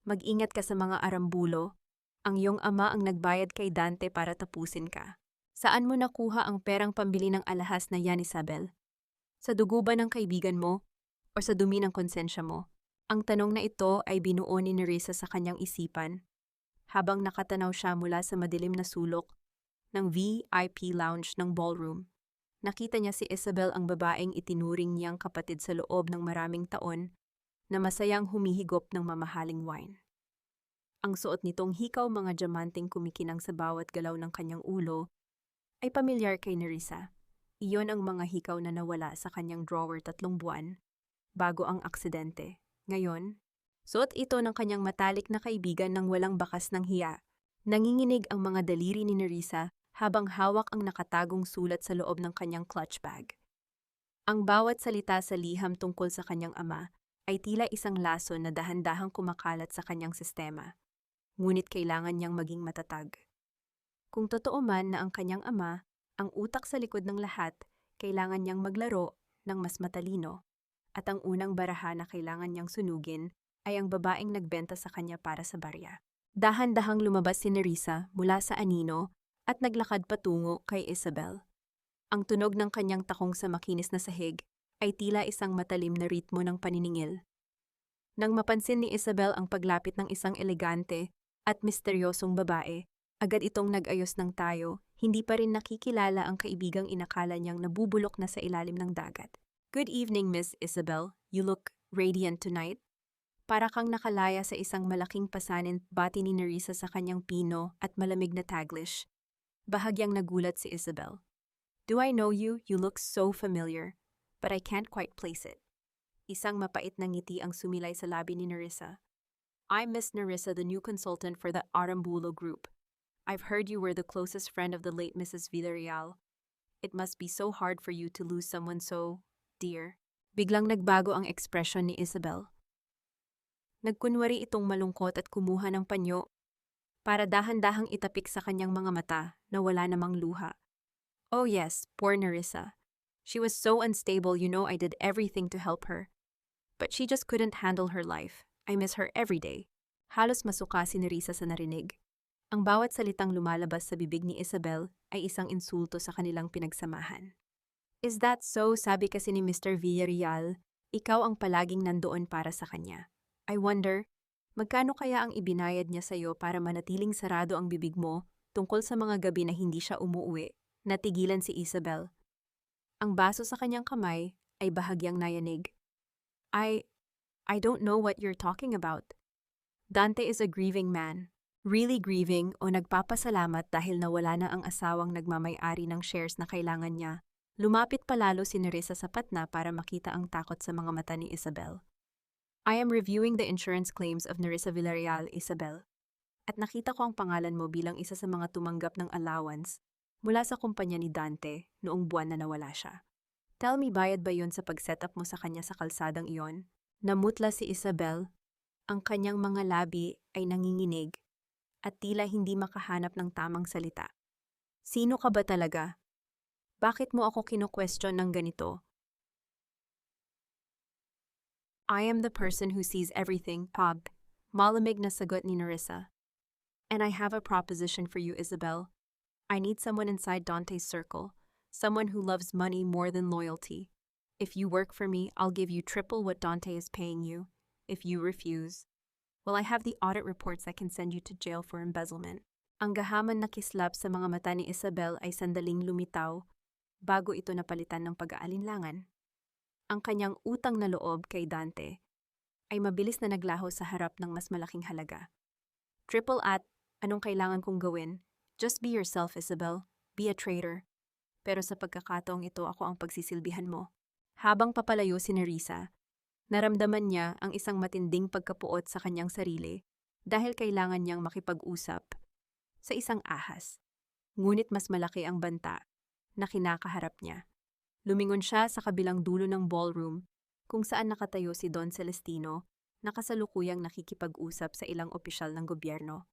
Mag-ingat ka sa mga arambulo. Ang iyong ama ang nagbayad kay Dante para tapusin ka. Saan mo nakuha ang perang pambili ng alahas na yan, Isabel? Sa dugo ba ng kaibigan mo o sa dumi ng konsensya mo? Ang tanong na ito ay binuo ni Nerissa sa kanyang isipan habang nakatanaw siya mula sa madilim na sulok ng VIP lounge ng ballroom. Nakita niya si Isabel, ang babaeng itinuring niyang kapatid sa loob ng maraming taon, na masayang humihigop ng mamahaling wine. Ang suot nitong hikaw mga diamanteng kumikinang sa bawat galaw ng kanyang ulo ay pamilyar kay Nerissa. Iyon ang mga hikaw na nawala sa kanyang drawer 3 buwan bago ang aksidente. Ngayon, suot ito ng kanyang matalik na kaibigan ng walang bakas ng hiya. Nanginginig ang mga daliri ni Nerissa habang hawak ang nakatagong sulat sa loob ng kanyang clutch bag. Ang bawat salita sa liham tungkol sa kanyang ama ay tila isang laso na dahan-dahang kumakalat sa kanyang sistema. Ngunit kailangan niyang maging matatag. Kung totoo man na ang kanyang ama, ang utak sa likod ng lahat, kailangan niyang maglaro ng mas matalino. At ang unang baraha na kailangan niyang sunugin ay ang babaeng nagbenta sa kanya para sa barya. Dahan-dahang lumabas si Nerissa mula sa anino at naglakad patungo kay Isabel. Ang tunog ng kanyang takong sa makinis na sahig ay tila isang matalim na ritmo ng paniningil. Nang mapansin ni Isabel ang paglapit ng isang elegante at misteryosong babae, agad itong nag-ayos ng tayo, hindi pa rin nakikilala ang kaibigang inakala niyang nabubulok na sa ilalim ng dagat. "Good evening, Miss Isabel. You look radiant tonight." Para kang nakalaya sa isang malaking pasanin, bati ni Nerissa sa kanyang pino at malamig na Taglish. Bahagyang nagulat si Isabel. "Do I know you? You look so familiar, but I can't quite place it." Isang mapait na ngiti ang sumilay sa labi ni Nerissa. "I'm Miss Nerissa, the new consultant for the Arambulo Group. I've heard you were the closest friend of the late Mrs. Villarreal. It must be so hard for you to lose someone so dear." Biglang nagbago ang ekspresyon ni Isabel. Nagkunwari itong malungkot at kumuha ng panyo para dahan-dahang itapik sa kanyang mga mata na wala namang luha. "Oh yes, poor Nerissa. She was so unstable, you know I did everything to help her. But she just couldn't handle her life. I miss her every day." Halos masuka si Nerissa sa narinig. Ang bawat salitang lumalabas sa bibig ni Isabel ay isang insulto sa kanilang pinagsamahan. "Is that so?" Sabi kasi ni Mr. Villarreal, ikaw ang palaging nandoon para sa kanya. "I wonder, magkano kaya ang ibinayad niya sa'yo para manatiling sarado ang bibig mo tungkol sa mga gabi na hindi siya umuuwi?" Natigilan si Isabel. Ang baso sa kanyang kamay ay bahagyang nayanig. I don't know what you're talking about." Dante is a grieving man. Really grieving o nagpapasalamat dahil nawala na ang asawang nagmamay-ari ng shares na kailangan niya. Lumapit palalo si Nerissa sapat na para makita ang takot sa mga mata ni Isabel. "I am reviewing the insurance claims of Nerissa Villarreal, Isabel. At nakita ko ang pangalan mo bilang isa sa mga tumanggap ng allowance mula sa kumpanya ni Dante noong buwan na nawala siya. Tell me, bayad ba yun sa pag-setup mo sa kanya sa kalsadang iyon?" Namutla si Isabel. Ang kanyang mga labi ay nanginginig at tila hindi makahanap ng tamang salita. "Sino ka ba talaga? Bakit mo ako kino-question ng ganito?" "I am the person who sees everything, Pab." Malamig na sagot ni Nerissa. "And I have a proposition for you, Isabel. I need someone inside Dante's circle, someone who loves money more than loyalty. If you work for me, I'll give you triple what Dante is paying you. If you refuse, well, I have the audit reports that can send you to jail for embezzlement." Ang gahaman na kislap sa mga mata ni Isabel ay sandaling lumitaw bago ito napalitan ng pag-aalinlangan. Ang kanyang utang na loob kay Dante ay mabilis na naglaho sa harap ng mas malaking halaga. "Triple at, anong kailangan kong gawin? Just be yourself, Isabel. Be a traitor. Pero sa pagkakataong ito, ako ang pagsisilbihan mo." Habang papalayo si Nerissa, naramdaman niya ang isang matinding pagkapuot sa kanyang sarili dahil kailangan niyang makipag-usap sa isang ahas. Ngunit mas malaki ang banta na kinakaharap niya. Lumingon siya sa kabilang dulo ng ballroom kung saan nakatayo si Don Celestino nakasalukuyang nakikipag-usap sa ilang opisyal ng gobyerno.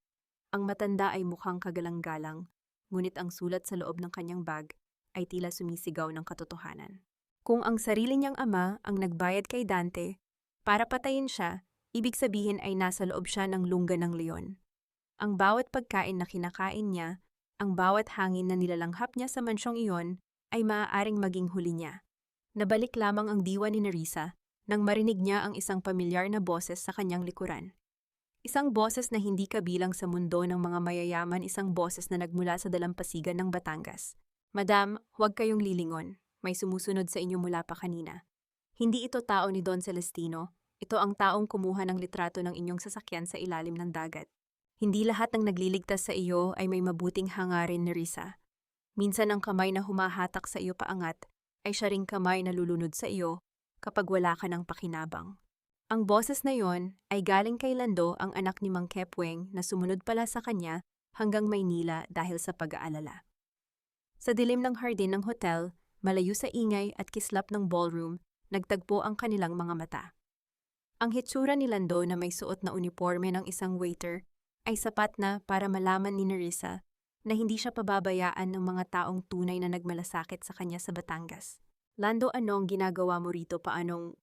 Ang matanda ay mukhang kagalang-galang, ngunit ang sulat sa loob ng kanyang bag ay tila sumisigaw ng katotohanan. Kung ang sarili niyang ama ang nagbayad kay Dante para patayin siya, ibig sabihin ay nasa loob siya ng lungga ng leon. Ang bawat pagkain na kinakain niya, ang bawat hangin na nilalanghap niya sa mansyong iyon ay maaaring maging huli niya. Nabalik lamang ang diwa ni Nerissa nang marinig niya ang isang pamilyar na boses sa kanyang likuran. Isang boses na hindi kabilang sa mundo ng mga mayayaman, isang boses na nagmula sa dalampasigan ng Batangas. Madam, huwag kayong lilingon. May sumusunod sa inyo mula pa kanina. Hindi ito tao ni Don Celestino. Ito ang taong kumuha ng litrato ng inyong sasakyan sa ilalim ng dagat. Hindi lahat ng nagliligtas sa iyo ay may mabuting hangarin, Nerissa. Minsan ang kamay na humahatak sa iyo paangat ay siya ring kamay na lulunod sa iyo kapag wala ka ng pakinabang. Ang boses na yon ay galing kay Lando, ang anak ni Mang Kepweng, na sumunod pala sa kanya hanggang Maynila dahil sa pag-aalala. Sa dilim ng hardin ng hotel, malayo sa ingay at kislap ng ballroom, nagtagpo ang kanilang mga mata. Ang hitsura ni Lando na may suot na uniforme ng isang waiter ay sapat na para malaman ni Nerissa na hindi siya pababayaan ng mga taong tunay na nagmalasakit sa kanya sa Batangas. Lando, anong ginagawa mo rito? Paanong...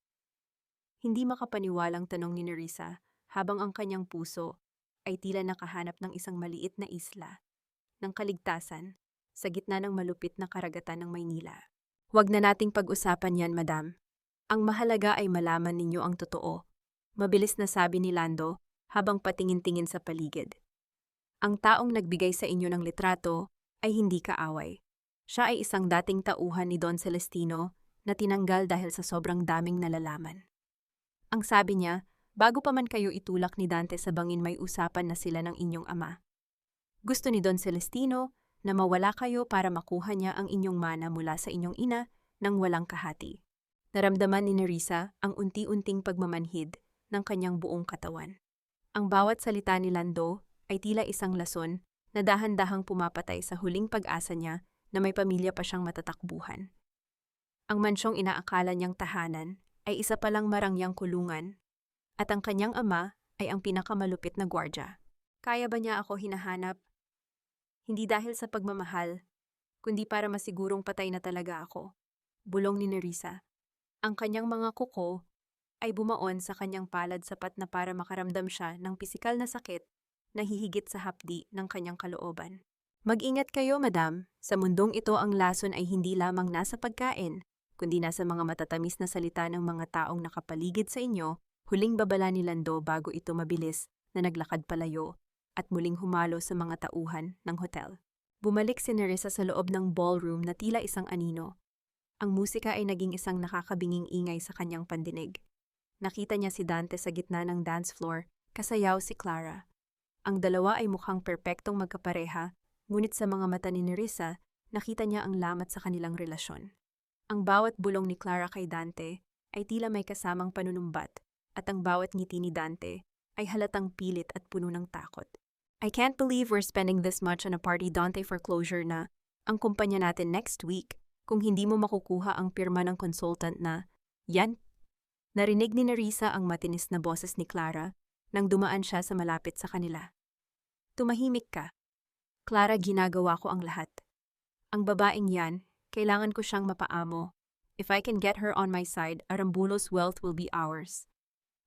Hindi makapaniwalang tanong ni Nerissa habang ang kanyang puso ay tila nakahanap ng isang maliit na isla ng kaligtasan sa gitna ng malupit na karagatan ng Maynila. Huwag na nating pag-usapan yan, madam. Ang mahalaga ay malaman ninyo ang totoo. Mabilis na sabi ni Lando habang patingin-tingin sa paligid. Ang taong nagbigay sa inyo ng litrato ay hindi kaaway. Siya ay isang dating tauhan ni Don Celestino na tinanggal dahil sa sobrang daming nalalaman. Ang sabi niya, bago pa man kayo itulak ni Dante sa bangin, may usapan na sila ng inyong ama. Gusto ni Don Celestino na mawala kayo para makuha niya ang inyong mana mula sa inyong ina nang walang kahati. Naramdaman ni Nerissa ang unti-unting pagmamanhid ng kanyang buong katawan. Ang bawat salita ni Lando ay tila isang lason na dahan-dahang pumapatay sa huling pag-asa niya na may pamilya pa siyang matatakbuhan. Ang mansyong inaakala niyang tahanan ay isa palang marangyang kulungan, at ang kanyang ama ay ang pinakamalupit na gwardya. Kaya ba niya ako hinahanap? Hindi dahil sa pagmamahal, kundi para masigurong patay na talaga ako. Bulong ni Nerissa. Ang kanyang mga kuko ay bumaon sa kanyang palad sapat na para makaramdam siya ng pisikal na sakit na hihigit sa hapdi ng kanyang kalooban. Mag-ingat kayo, madam. Sa mundong ito, ang lason ay hindi lamang nasa pagkain, kundi nasa mga matatamis na salita ng mga taong nakapaligid sa inyo. Huling babala ni Lando bago ito mabilis na naglakad palayo at muling humalo sa mga tauhan ng hotel. Bumalik si Nerissa sa loob ng ballroom na tila isang anino. Ang musika ay naging isang nakakabinging ingay sa kanyang pandinig. Nakita niya si Dante sa gitna ng dance floor, kasayaw si Clara. Ang dalawa ay mukhang perpektong magkapareha, ngunit sa mga mata ni Nerissa, nakita niya ang lamat sa kanilang relasyon. Ang bawat bulong ni Clara kay Dante ay tila may kasamang panunumbat, at ang bawat ngiti ni Dante ay halatang pilit at puno ng takot. I can't believe we're spending this much on a party, Dante, for closure na ang kumpanya natin next week kung hindi mo makukuha ang pirma ng consultant na, yan. Narinig ni Nerissa ang matinis na boses ni Clara nang dumaan siya sa malapit sa kanila. Tumahimik ka. Clara, ginagawa ko ang lahat. Ang babaeng yan, kailangan ko siyang mapaamo. If I can get her on my side, Arambulo's wealth will be ours.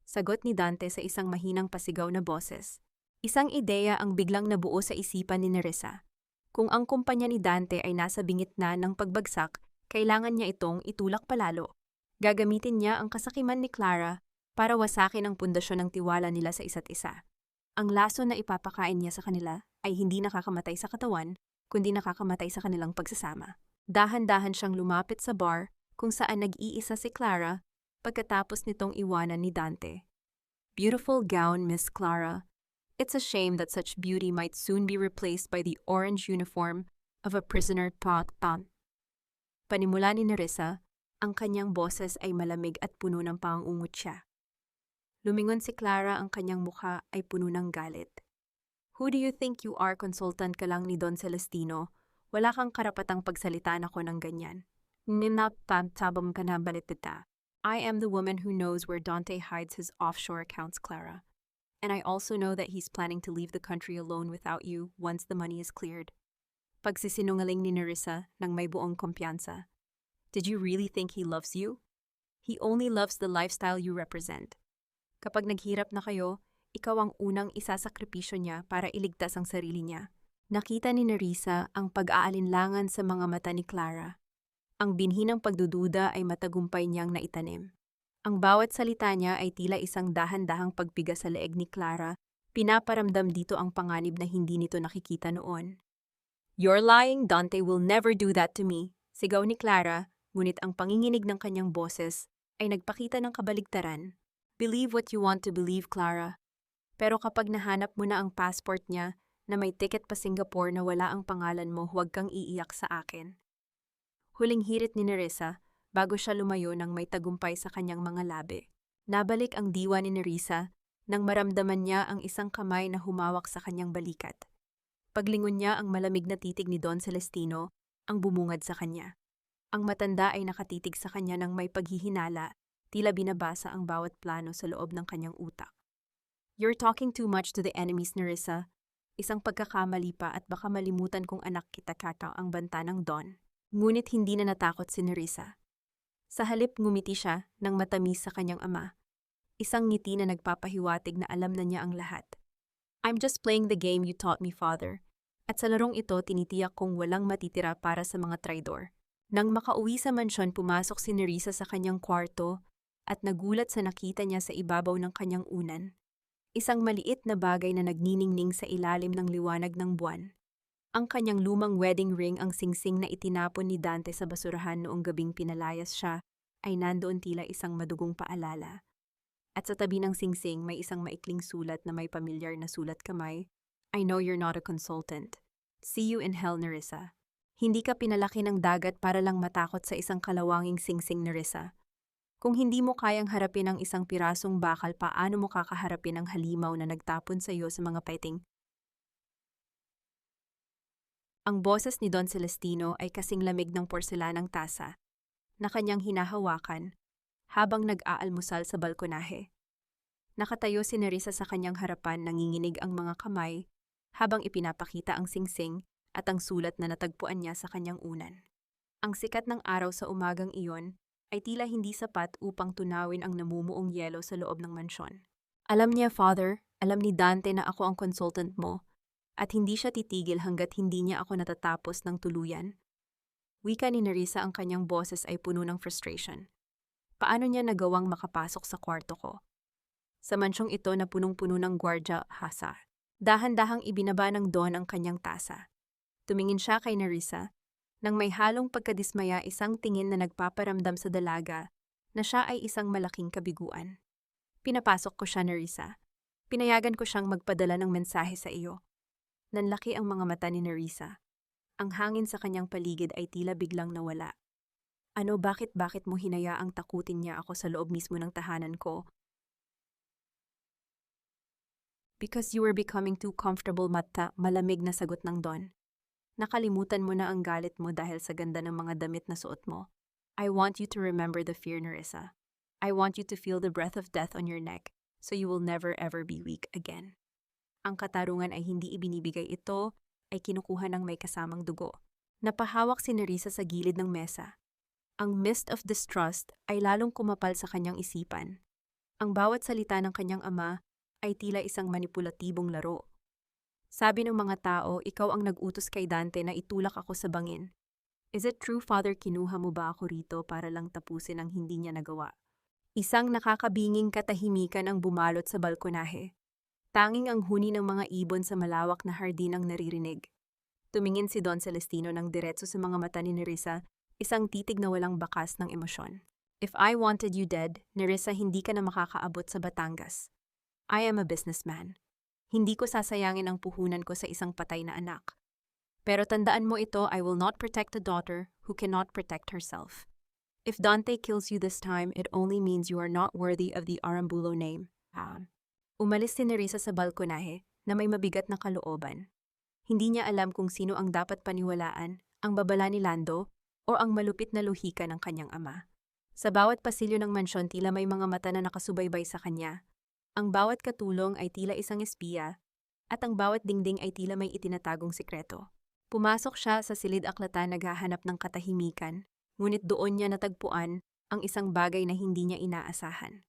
Sagot ni Dante sa isang mahinang pasigaw na boses. Isang ideya ang biglang nabuo sa isipan ni Nerissa. Kung ang kumpanya ni Dante ay nasa bingit na ng pagbagsak, kailangan niya itong itulak palalo. Gagamitin niya ang kasakiman ni Clara para wasakin ang pundasyon ng tiwala nila sa isa't isa. Ang laso na ipapakain niya sa kanila ay hindi nakakamatay sa katawan, kundi nakakamatay sa kanilang pagsasama. Dahan-dahan siyang lumapit sa bar kung saan nag-iisa si Clara pagkatapos nitong iwanan ni Dante. Beautiful gown, Miss Clara. It's a shame that such beauty might soon be replaced by the orange uniform of a prisoner. Panimula ni Nerissa, ang kanyang boses ay malamig at puno ng pangungut siya. Lumingon si Clara, ang kanyang mukha ay puno ng galit. Who do you think you are? Consultant ka lang ni Don Celestino. Wala kang karapatang pagsalitaan ako ng ganyan. Ninapamtabam ka na balitita. I am the woman who knows where Dante hides his offshore accounts, Clara. And I also know that he's planning to leave the country alone without you once the money is cleared. Pagsisinungaling ni Nerissa nang may buong kumpiyansa. Did you really think he loves you? He only loves the lifestyle you represent. Kapag naghirap na kayo, ikaw ang unang isasakripisyo niya para iligtas ang sarili niya. Nakita ni Nerissa ang pag-aalinlangan sa mga mata ni Clara. Ang binhi ng pagdududa ay matagumpay niyang naitanim. Ang bawat salita niya ay tila isang dahan-dahang pagbiga sa leeg ni Clara, pinaparamdam dito ang panganib na hindi nito nakikita noon. "You're lying, Dante will never do that to me," sigaw ni Clara, ngunit ang panginginig ng kanyang boses ay nagpakita ng kabaligtaran. "Believe what you want to believe, Clara." Pero kapag nahanap mo na ang passport niya na may ticket pa Singapore na wala ang pangalan mo, huwag kang iiyak sa akin. Huling hirit ni Nerissa bago siya lumayo nang may tagumpay sa kanyang mga labi. Nabalik ang diwa ni Nerissa nang maramdaman niya ang isang kamay na humawak sa kanyang balikat. Paglingon niya ang malamig na titig ni Don Celestino ang bumungad sa kanya. Ang matanda ay nakatitig sa kanya nang may paghihinala, tila binabasa ang bawat plano sa loob ng kanyang utak. "You're talking too much to the enemies, Nerissa. Isang pagkakamali pa at baka malimutan kong anak kita kaka ang banta ng Don." Ngunit hindi na natakot si Nerissa. Sa halip ngumiti siya nang matamis sa kanyang ama. Isang ngiti na nagpapahiwatig na alam na niya ang lahat. "I'm just playing the game you taught me, Father." At sa larong ito, tinitiyak kong walang matitira para sa mga traidor. Nang makauwi sa mansyon, pumasok si Nerissa sa kanyang kwarto at nagulat sa nakita niya sa ibabaw ng kanyang unan. Isang maliit na bagay na nagniningning sa ilalim ng liwanag ng buwan. Ang kanyang lumang wedding ring, ang singsing na itinapon ni Dante sa basurahan noong gabing pinalayas siya, ay nandoon tila isang madugong paalala. At sa tabi ng singsing may isang maikling sulat na may pamilyar na sulat kamay. "I know you're not a consultant. See you in hell, Nerissa." Hindi ka pinalaki ng dagat para lang matakot sa isang kalawanging singsing, Nerissa. Kung hindi mo kayang harapin ang isang pirasong bakal, paano mo kakaharapin ang halimaw na nagtapon sa iyo sa mga paiting? Ang boses ni Don Celestino ay kasing lamig ng porselanang tasa na kanyang hinahawakan habang nag-aalmusal sa balkonahe. Nakatayo si Nerissa sa kanyang harapan, nanginginig ang mga kamay habang ipinapakita ang singsing at ang sulat na natagpuan niya sa kanyang unan. Ang sikat ng araw sa umagang iyon ay tila hindi sapat upang tunawin ang namumuong yelo sa loob ng mansyon. Alam niya, Father, alam ni Dante na ako ang consultant mo, at hindi siya titigil hanggat hindi niya ako natatapos ng tuluyan. Wika ni Nerissa, ang kanyang boses ay puno ng frustration. Paano niya nagawang makapasok sa kwarto ko? Sa mansyong ito na punong-puno ng gwardya, hasa. Dahan-dahang ibinaba ng Don ang kanyang tasa. Tumingin siya kay Nerissa, nang may halong pagkadismaya, isang tingin na nagpaparamdam sa dalaga na siya ay isang malaking kabiguan. "Pinapasok ko siya, Nerissa. Pinayagan ko siyang magpadala ng mensahe sa iyo." Nanlaki ang mga mata ni Nerissa. Ang hangin sa kanyang paligid ay tila biglang nawala. "Ano, bakit mo hinayaang takutin niya ako sa loob mismo ng tahanan ko?" "Because you were becoming too comfortable, Mata," malamig na sagot ng Don. "Nakalimutan mo na ang galit mo dahil sa ganda ng mga damit na suot mo. I want you to remember the fear, Nerissa. I want you to feel the breath of death on your neck, so you will never ever be weak again." Ang katarungan ay hindi ibinibigay, ito ay kinukuha ng may kasamang dugo. Napahawak si Nerissa sa gilid ng mesa. Ang mist of distrust ay lalong kumapal sa kanyang isipan. Ang bawat salita ng kanyang ama ay tila isang manipulatibong laro. "Sabi ng mga tao, ikaw ang nag-utos kay Dante na itulak ako sa bangin. Is it true, Father, kinuha mo ba ako rito para lang tapusin ang hindi niya nagawa?" Isang nakakabinging katahimikan ang bumalot sa balkonahe. Tanging ang huni ng mga ibon sa malawak na hardin ang naririnig. Tumingin si Don Celestino ng diretso sa mga mata ni Nerissa, isang titig na walang bakas ng emosyon. "If I wanted you dead, Nerissa, hindi ka na makakaabot sa Batangas. I am a businessman. Hindi ko sasayangin ang puhunan ko sa isang patay na anak. Pero tandaan mo ito, I will not protect a daughter who cannot protect herself. If Dante kills you this time, it only means you are not worthy of the Arambulo name." Umalis si Nerissa sa balkonahe na may mabigat na kalooban. Hindi niya alam kung sino ang dapat paniwalaan, ang babala ni Lando o ang malupit na luhika ng kanyang ama. Sa bawat pasilyo ng mansyon tila may mga mata na nakasubaybay sa kanya. Ang bawat katulong ay tila isang espiya, at ang bawat dingding ay tila may itinatagong sikreto. Pumasok siya sa silid-aklatan naghahanap ng katahimikan, ngunit doon niya natagpuan ang isang bagay na hindi niya inaasahan.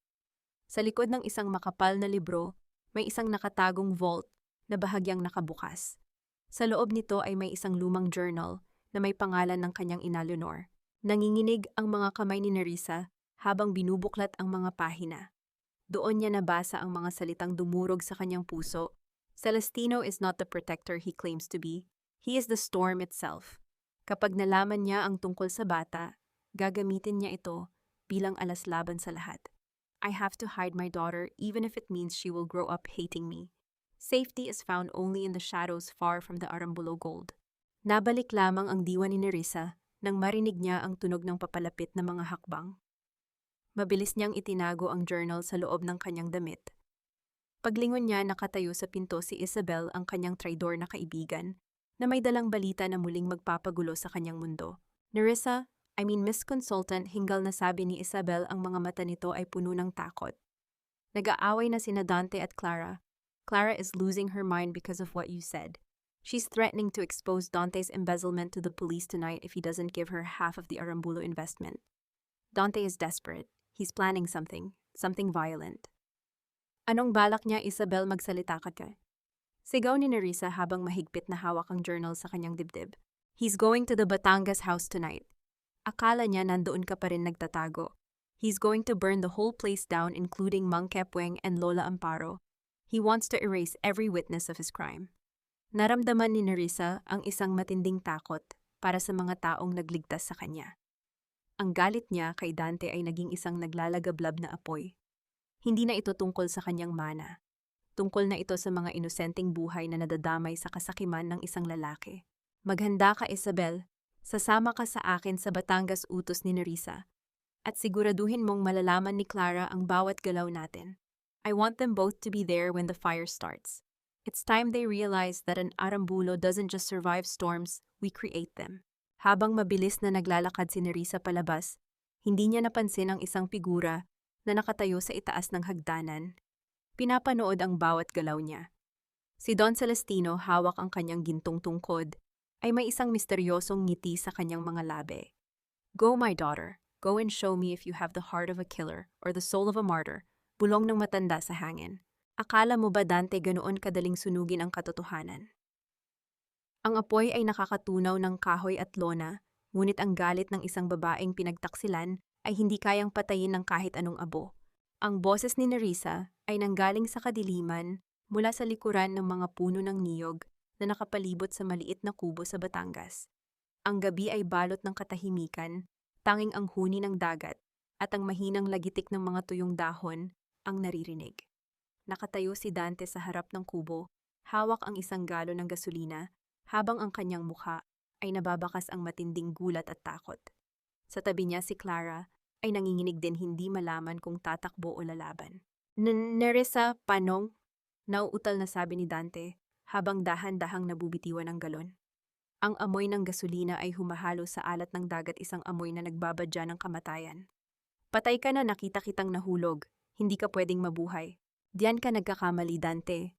Sa likod ng isang makapal na libro, may isang nakatagong vault na bahagyang nakabukas. Sa loob nito ay may isang lumang journal na may pangalan ng kanyang ina Leonor. Nanginginig ang mga kamay ni Nerissa habang binubuklat ang mga pahina. Doon niya nabasa ang mga salitang dumurog sa kanyang puso. Celestino is not the protector he claims to be. He is the storm itself. Kapag nalaman niya ang tungkol sa bata, gagamitin niya ito bilang alas laban sa lahat. I have to hide my daughter even if it means she will grow up hating me. Safety is found only in the shadows far from the Arambulo gold. Nabalik lamang ang diwa ni Nerissa nang marinig niya ang tunog ng papalapit na mga hakbang. Mabilis niyang itinago ang journal sa loob ng kanyang damit. Paglingon niya, nakatayo sa pinto si Isabel, ang kanyang traidor na kaibigan, na may dalang balita na muling magpapagulo sa kanyang mundo. Nerissa, Miss Consultant, hinggal na sabi ni Isabel, ang mga mata nito ay puno ng takot. Nag-aaway na sina Dante at Clara. Clara is losing her mind because of what you said. She's threatening to expose Dante's embezzlement to the police tonight if he doesn't give her half of the Arambulo investment. Dante is desperate. He's planning something violent. Anong balak niya, Isabel? Magsalita ka. Sigaw ni Nerissa habang mahigpit na hawak ang journal sa kanyang dibdib. He's going to the Batangas house tonight. Akala niya nandoon ka pa rin nagtatago. He's going to burn the whole place down, including Mang Kepweng and Lola Amparo. He wants to erase every witness of his crime. Naramdaman ni Nerissa ang isang matinding takot para sa mga taong nagligtas sa kanya. Ang galit niya kay Dante ay naging isang naglalagablab na apoy. Hindi na ito tungkol sa kanyang mana. Tungkol na ito sa mga inosenteng buhay na nadadamay sa kasakiman ng isang lalaki. Maghanda ka, Isabel. Sasama ka sa akin sa Batangas, utos ni Nerissa. At siguraduhin mong malalaman ni Clara ang bawat galaw natin. I want them both to be there when the fire starts. It's time they realize that an Arambulo doesn't just survive storms, we create them. Habang mabilis na naglalakad si Nerissa palabas, hindi niya napansin ang isang figura na nakatayo sa itaas ng hagdanan. Pinapanood ang bawat galaw niya. Si Don Celestino, hawak ang kanyang gintong tungkod, ay may isang misteryosong ngiti sa kanyang mga labi. Go, my daughter. Go and show me if you have the heart of a killer or the soul of a martyr, bulong ng matanda sa hangin. Akala mo ba, Dante, ganoon kadaling sunugin ang katotohanan? Ang apoy ay nakakatunaw ng kahoy at lona, ngunit ang galit ng isang babaeng pinagtaksilan ay hindi kayang patayin ng kahit anong abo. Ang boses ni Nerissa ay nanggaling sa kadiliman mula sa likuran ng mga puno ng niyog na nakapalibot sa maliit na kubo sa Batangas. Ang gabi ay balot ng katahimikan, tanging ang huni ng dagat at ang mahinang lagitik ng mga tuyong dahon ang naririnig. Nakatayo si Dante sa harap ng kubo, hawak ang isang galon ng gasolina, habang ang kanyang mukha ay nababakas ang matinding gulat at takot. Sa tabi niya si Clara ay nanginginig din, hindi malaman kung tatakbo o lalaban. Nerissa, panong? Nauutal na sabi ni Dante, habang dahan-dahang nabubitiwan ang galon. Ang amoy ng gasolina ay humahalo sa alat ng dagat, isang amoy na nagbabadya ng kamatayan. Patay ka na, nakita kitang nahulog. Hindi ka pwedeng mabuhay. Diyan ka nagkakamali, Dante.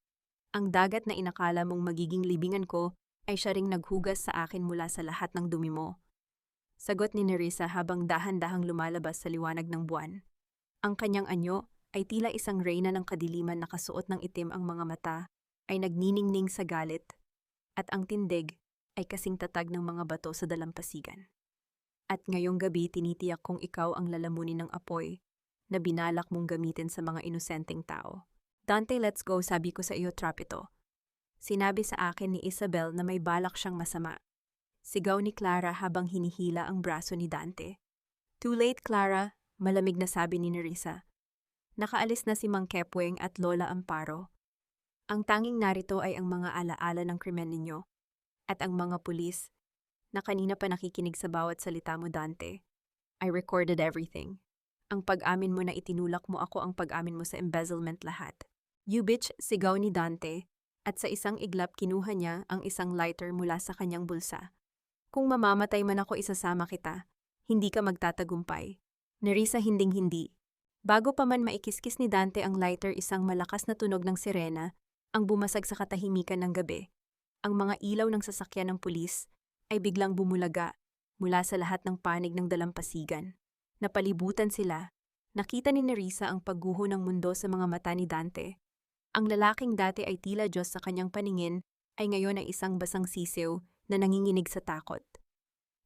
Ang dagat na inakala mong magiging libingan ko ay siya ring naghugas sa akin mula sa lahat ng dumi mo. Sagot ni Nerissa habang dahan-dahang lumalabas sa liwanag ng buwan. Ang kanyang anyo ay tila isang reyna ng kadiliman, nakasuot ng itim ang mga mata, ay nagniningning sa galit, at ang tindig ay kasing tatag ng mga bato sa dalampasigan. At ngayong gabi tinitiyak kong ikaw ang lalamunin ng apoy na binalak mong gamitin sa mga inosenteng tao. Dante, let's go, sabi ko sa iyo, trapito. Sinabi sa akin ni Isabel na may balak siyang masama. Sigaw ni Clara habang hinihila ang braso ni Dante. Too late, Clara, malamig na sabi ni Nerissa. Nakaalis na si Mang Kepweng at Lola Amparo. Ang tanging narito ay ang mga alaala ng krimen ninyo at ang mga pulis na kanina pa nakikinig sa bawat salita mo, Dante. I recorded everything. Ang pag-amin mo na itinulak mo ako, ang pag-amin mo sa embezzlement, lahat. You bitch, sigaw ni Dante, at sa isang iglap kinuha niya ang isang lighter mula sa kanyang bulsa. Kung mamamatay man ako, isasama kita. Hindi ka magtatagumpay. Nerissa hinding-hindi. Bago pa man maikiskis ni Dante ang lighter, isang malakas na tunog ng sirena ang bumasag sa katahimikan ng gabi. Ang mga ilaw ng sasakyan ng pulis ay biglang bumulaga mula sa lahat ng panig ng dalampasigan. Napalibutan sila. Nakita ni Nerissa ang pagguho ng mundo sa mga mata ni Dante. Ang lalaking dati ay tila Diyos sa kanyang paningin ay ngayon ay isang basang sisiw na nanginginig sa takot.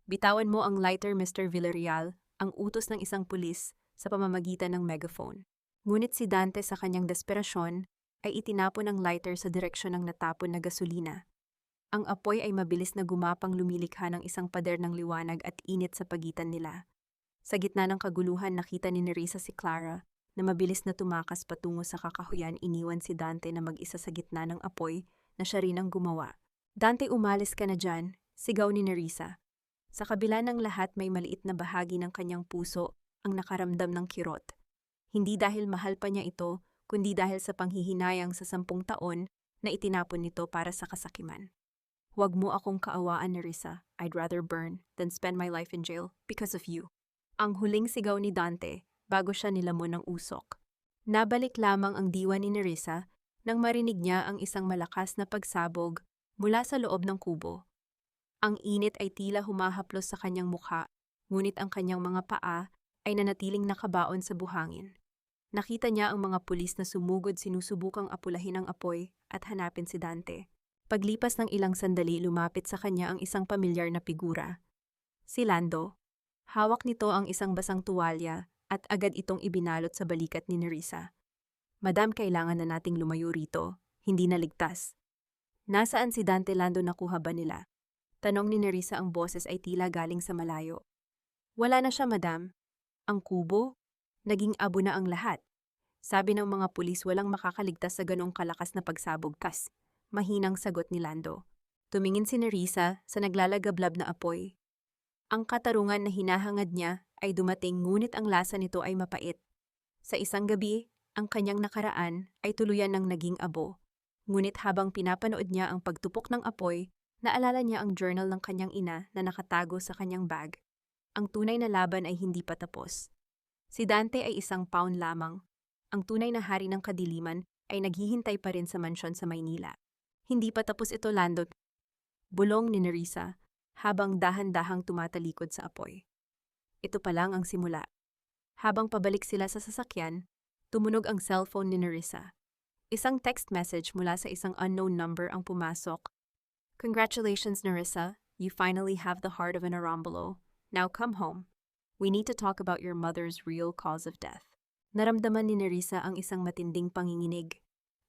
Bitawan mo ang lighter, Mr. Villarreal, ang utos ng isang pulis sa pamamagitan ng megaphone. Ngunit si Dante sa kanyang desperasyon ay itinapon ang lighter sa direksyon ng natapon na gasolina. Ang apoy ay mabilis na gumapang, lumilikha ng isang pader ng liwanag at init sa pagitan nila. Sa gitna ng kaguluhan, nakita ni Nerissa si Clara na mabilis na tumakas patungo sa kakahuyan. Iniwan si Dante na mag-isa sa gitna ng apoy na siya rin ang gumawa. Dante, umalis ka na dyan, sigaw ni Nerissa. Sa kabila ng lahat, may maliit na bahagi ng kanyang puso ang nakaramdam ng kirot. Hindi dahil mahal pa niya ito, kundi dahil sa panghihinayang sa 10 taon na itinapon nito para sa kasakiman. Huwag mo akong kaawaan, Nerissa. I'd rather burn than spend my life in jail because of you. Ang huling sigaw ni Dante bago siya nilamon ng usok. Nabalik lamang ang diwa ni Nerissa nang marinig niya ang isang malakas na pagsabog mula sa loob ng kubo. Ang init ay tila humahaplos sa kanyang mukha, ngunit ang kanyang mga paa ay nanatiling nakabaon sa buhangin. Nakita niya ang mga pulis na sumugod, sinusubukang apulahin ang apoy at hanapin si Dante. Paglipas ng ilang sandali, lumapit sa kanya ang isang pamilyar na figura. Si Lando. Hawak nito ang isang basang tuwalya at agad itong ibinalot sa balikat ni Nerissa. Madam, kailangan na nating lumayo rito. Hindi na ligtas. Nasaan si Dante, Lando? Nakuha ba nila? Tanong ni Nerissa, ang boses ay tila galing sa malayo. Wala na siya, madam. Ang kubo? Naging abo na ang lahat. Sabi ng mga pulis, walang makakaligtas sa ganong kalakas na pagsabog. Mahinang sagot ni Lando. Tumingin si Nerissa sa naglalagablab na apoy. Ang katarungan na hinahangad niya ay dumating, ngunit ang lasa nito ay mapait. Sa isang gabi, ang kanyang nakaraan ay tuluyan ng naging abo. Ngunit habang pinapanood niya ang pagtupok ng apoy, naalala niya ang journal ng kanyang ina na nakatago sa kanyang bag. Ang tunay na laban ay hindi pa tapos. Si Dante ay isang pawn lamang. Ang tunay na hari ng kadiliman ay naghihintay pa rin sa mansyon sa Maynila. Hindi pa tapos ito, Lando. Bulong ni Nerissa habang dahan-dahang tumatalikod sa apoy. Ito pa lang ang simula. Habang pabalik sila sa sasakyan, tumunog ang cellphone ni Nerissa. Isang text message mula sa isang unknown number ang pumasok. Congratulations, Nerissa. You finally have the heart of an Arambolo. Now come home. We need to talk about your mother's real cause of death. Naramdaman ni Nerissa ang isang matinding panginginig.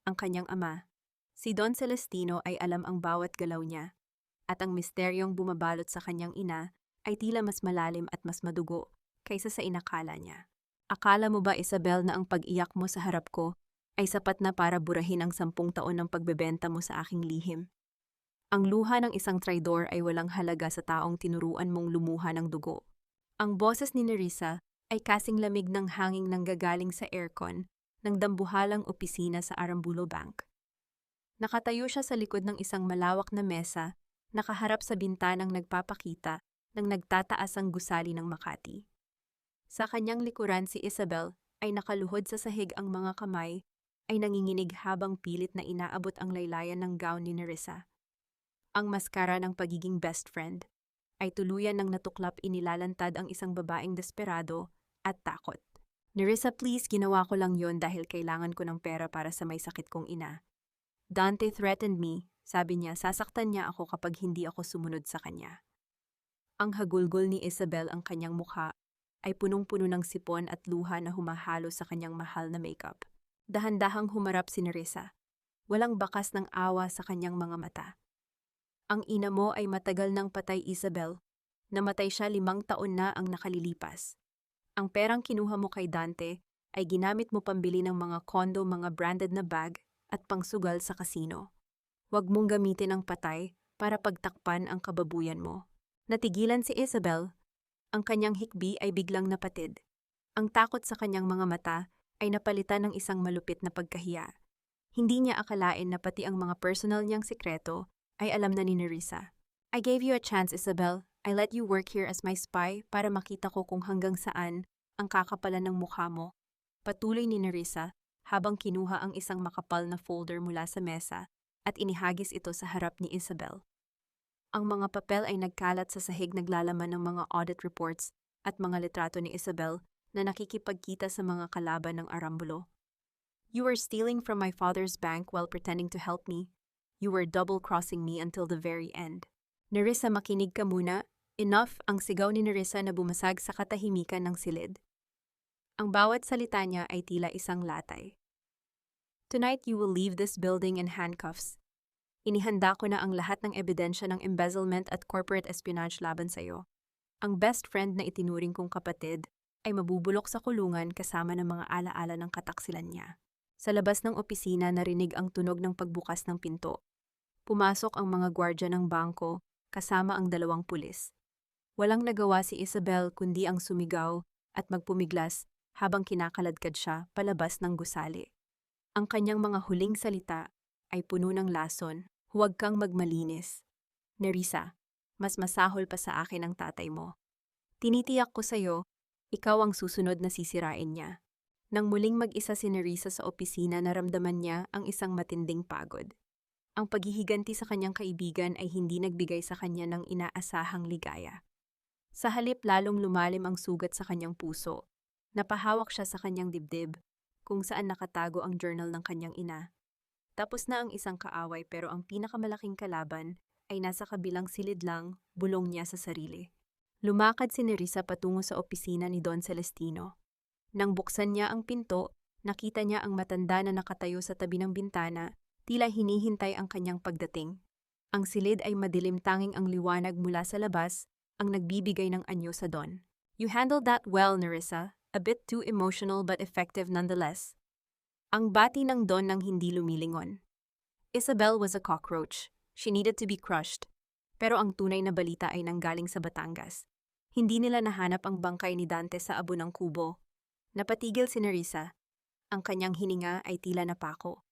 Ang kanyang ama, si Don Celestino, ay alam ang bawat galaw niya, at ang misteryong bumabalot sa kanyang ina ay tila mas malalim at mas madugo kaysa sa inakala niya. Akala mo ba, Isabel, na ang pag-iyak mo sa harap ko ay sapat na para burahin ang 10 taon ng pagbebenta mo sa aking lihim? Ang luha ng isang traidor ay walang halaga sa taong tinuruan mong lumuha ng dugo. Ang boses ni Nerissa ay kasing lamig ng hanging nanggagaling sa aircon ng dambuhalang opisina sa Arambulo Bank. Nakatayo siya sa likod ng isang malawak na mesa, nakaharap sa bintanang nagpapakita ng nagtataas ang gusali ng Makati. Sa kanyang likuran, si Isabel ay nakaluhod sa sahig, ang mga kamay ay nanginginig habang pilit na inaabot ang laylayan ng gown ni Nerissa. Ang maskara ng pagiging best friend ay tuluyan ng natuklap, inilalantad ang isang babaeng desperado at takot. Nerissa, please, ginawa ko lang yon dahil kailangan ko ng pera para sa may sakit kong ina. Dante threatened me, sabi niya, sasaktan niya ako kapag hindi ako sumunod sa kanya. Ang hagulgol ni Isabel, ang kanyang mukha ay punong-puno ng sipon at luha na humahalo sa kanyang mahal na makeup. Dahan-dahang humarap si Nerissa. Walang bakas ng awa sa kanyang mga mata. Ang ina mo ay matagal nang patay, Isabel. Namatay siya 5 taon na ang nakalilipas. Ang perang kinuha mo kay Dante ay ginamit mo pambili ng mga kondo, mga branded na bag at pangsugal sa kasino. Huwag mong gamitin ang patay para pagtakpan ang kababuyan mo. Natigilan si Isabel. Ang kanyang hikbi ay biglang napatid. Ang takot sa kanyang mga mata ay napalitan ng isang malupit na pagkahiya. Hindi niya akalain na pati ang mga personal niyang sikreto ay alam na ni Nerissa. I gave you a chance, Isabel. I let you work here as my spy para makita ko kung hanggang saan Ang kakapalan ng mukha mo. Patuloy ni Nerissa habang kinuha ang isang makapal na folder mula sa mesa at inihagis ito sa harap ni Isabel. Ang mga papel ay nagkalat sa sahig, naglalaman ng mga audit reports at mga litrato ni Isabel na nakikipagkita sa mga kalaban ng Arambulo. "You were stealing from my father's bank while pretending to help me. You were double-crossing me until the very end." "Nerissa, makinig ka muna." "Enough!" ang sigaw ni Nerissa na bumasag sa katahimikan ng silid. Ang bawat salita niya ay tila isang latay. "Tonight you will leave this building in handcuffs. Inihanda ko na ang lahat ng ebidensya ng embezzlement at corporate espionage laban sa iyo. Ang best friend na itinuring kong kapatid ay mabubulok sa kulungan kasama ng mga alaala ng kataksilan niya." Sa labas ng opisina, narinig ang tunog ng pagbukas ng pinto. Pumasok ang mga gwardya ng bangko kasama ang 2 pulis. Walang nagawa si Isabel kundi ang sumigaw at magpumiglas habang kinakaladkad siya palabas ng gusali. Ang kanyang mga huling salita ay puno ng lason. "Huwag kang magmalinis. Nerissa, mas masahol pa sa akin ang tatay mo. Tinitiyak ko sa'yo, ikaw ang susunod na sisirain niya." Nang muling mag-isa si Nerissa sa opisina, naramdaman niya ang isang matinding pagod. Ang paghihiganti sa kanyang kaibigan ay hindi nagbigay sa kanya ng inaasahang ligaya. Sa halip, lalong lumalim ang sugat sa kanyang puso. Napahawak siya sa kanyang dibdib, kung saan nakatago ang journal ng kanyang ina. Tapos na ang isang kaaway, pero ang pinakamalaking kalaban ay nasa kabilang silid lang, bulong niya sa sarili. Lumakad si Nerissa patungo sa opisina ni Don Celestino. Nang buksan niya ang pinto, nakita niya ang matanda na nakatayo sa tabi ng bintana, tila hinihintay ang kanyang pagdating. Ang silid ay madilim, tanging ang liwanag mula sa labas ang nagbibigay ng anyo sa Don. "You handled that well, Nerissa. A bit too emotional but effective nonetheless." Ang bati ng Don nang hindi lumilingon. Isabel was a cockroach. She needed to be crushed. Pero ang tunay na balita ay nanggaling sa Batangas. Hindi nila nahanap ang bangkay ni Dante sa abo ng kubo. Napatigil si Nerissa. Ang kanyang hininga ay tila napako.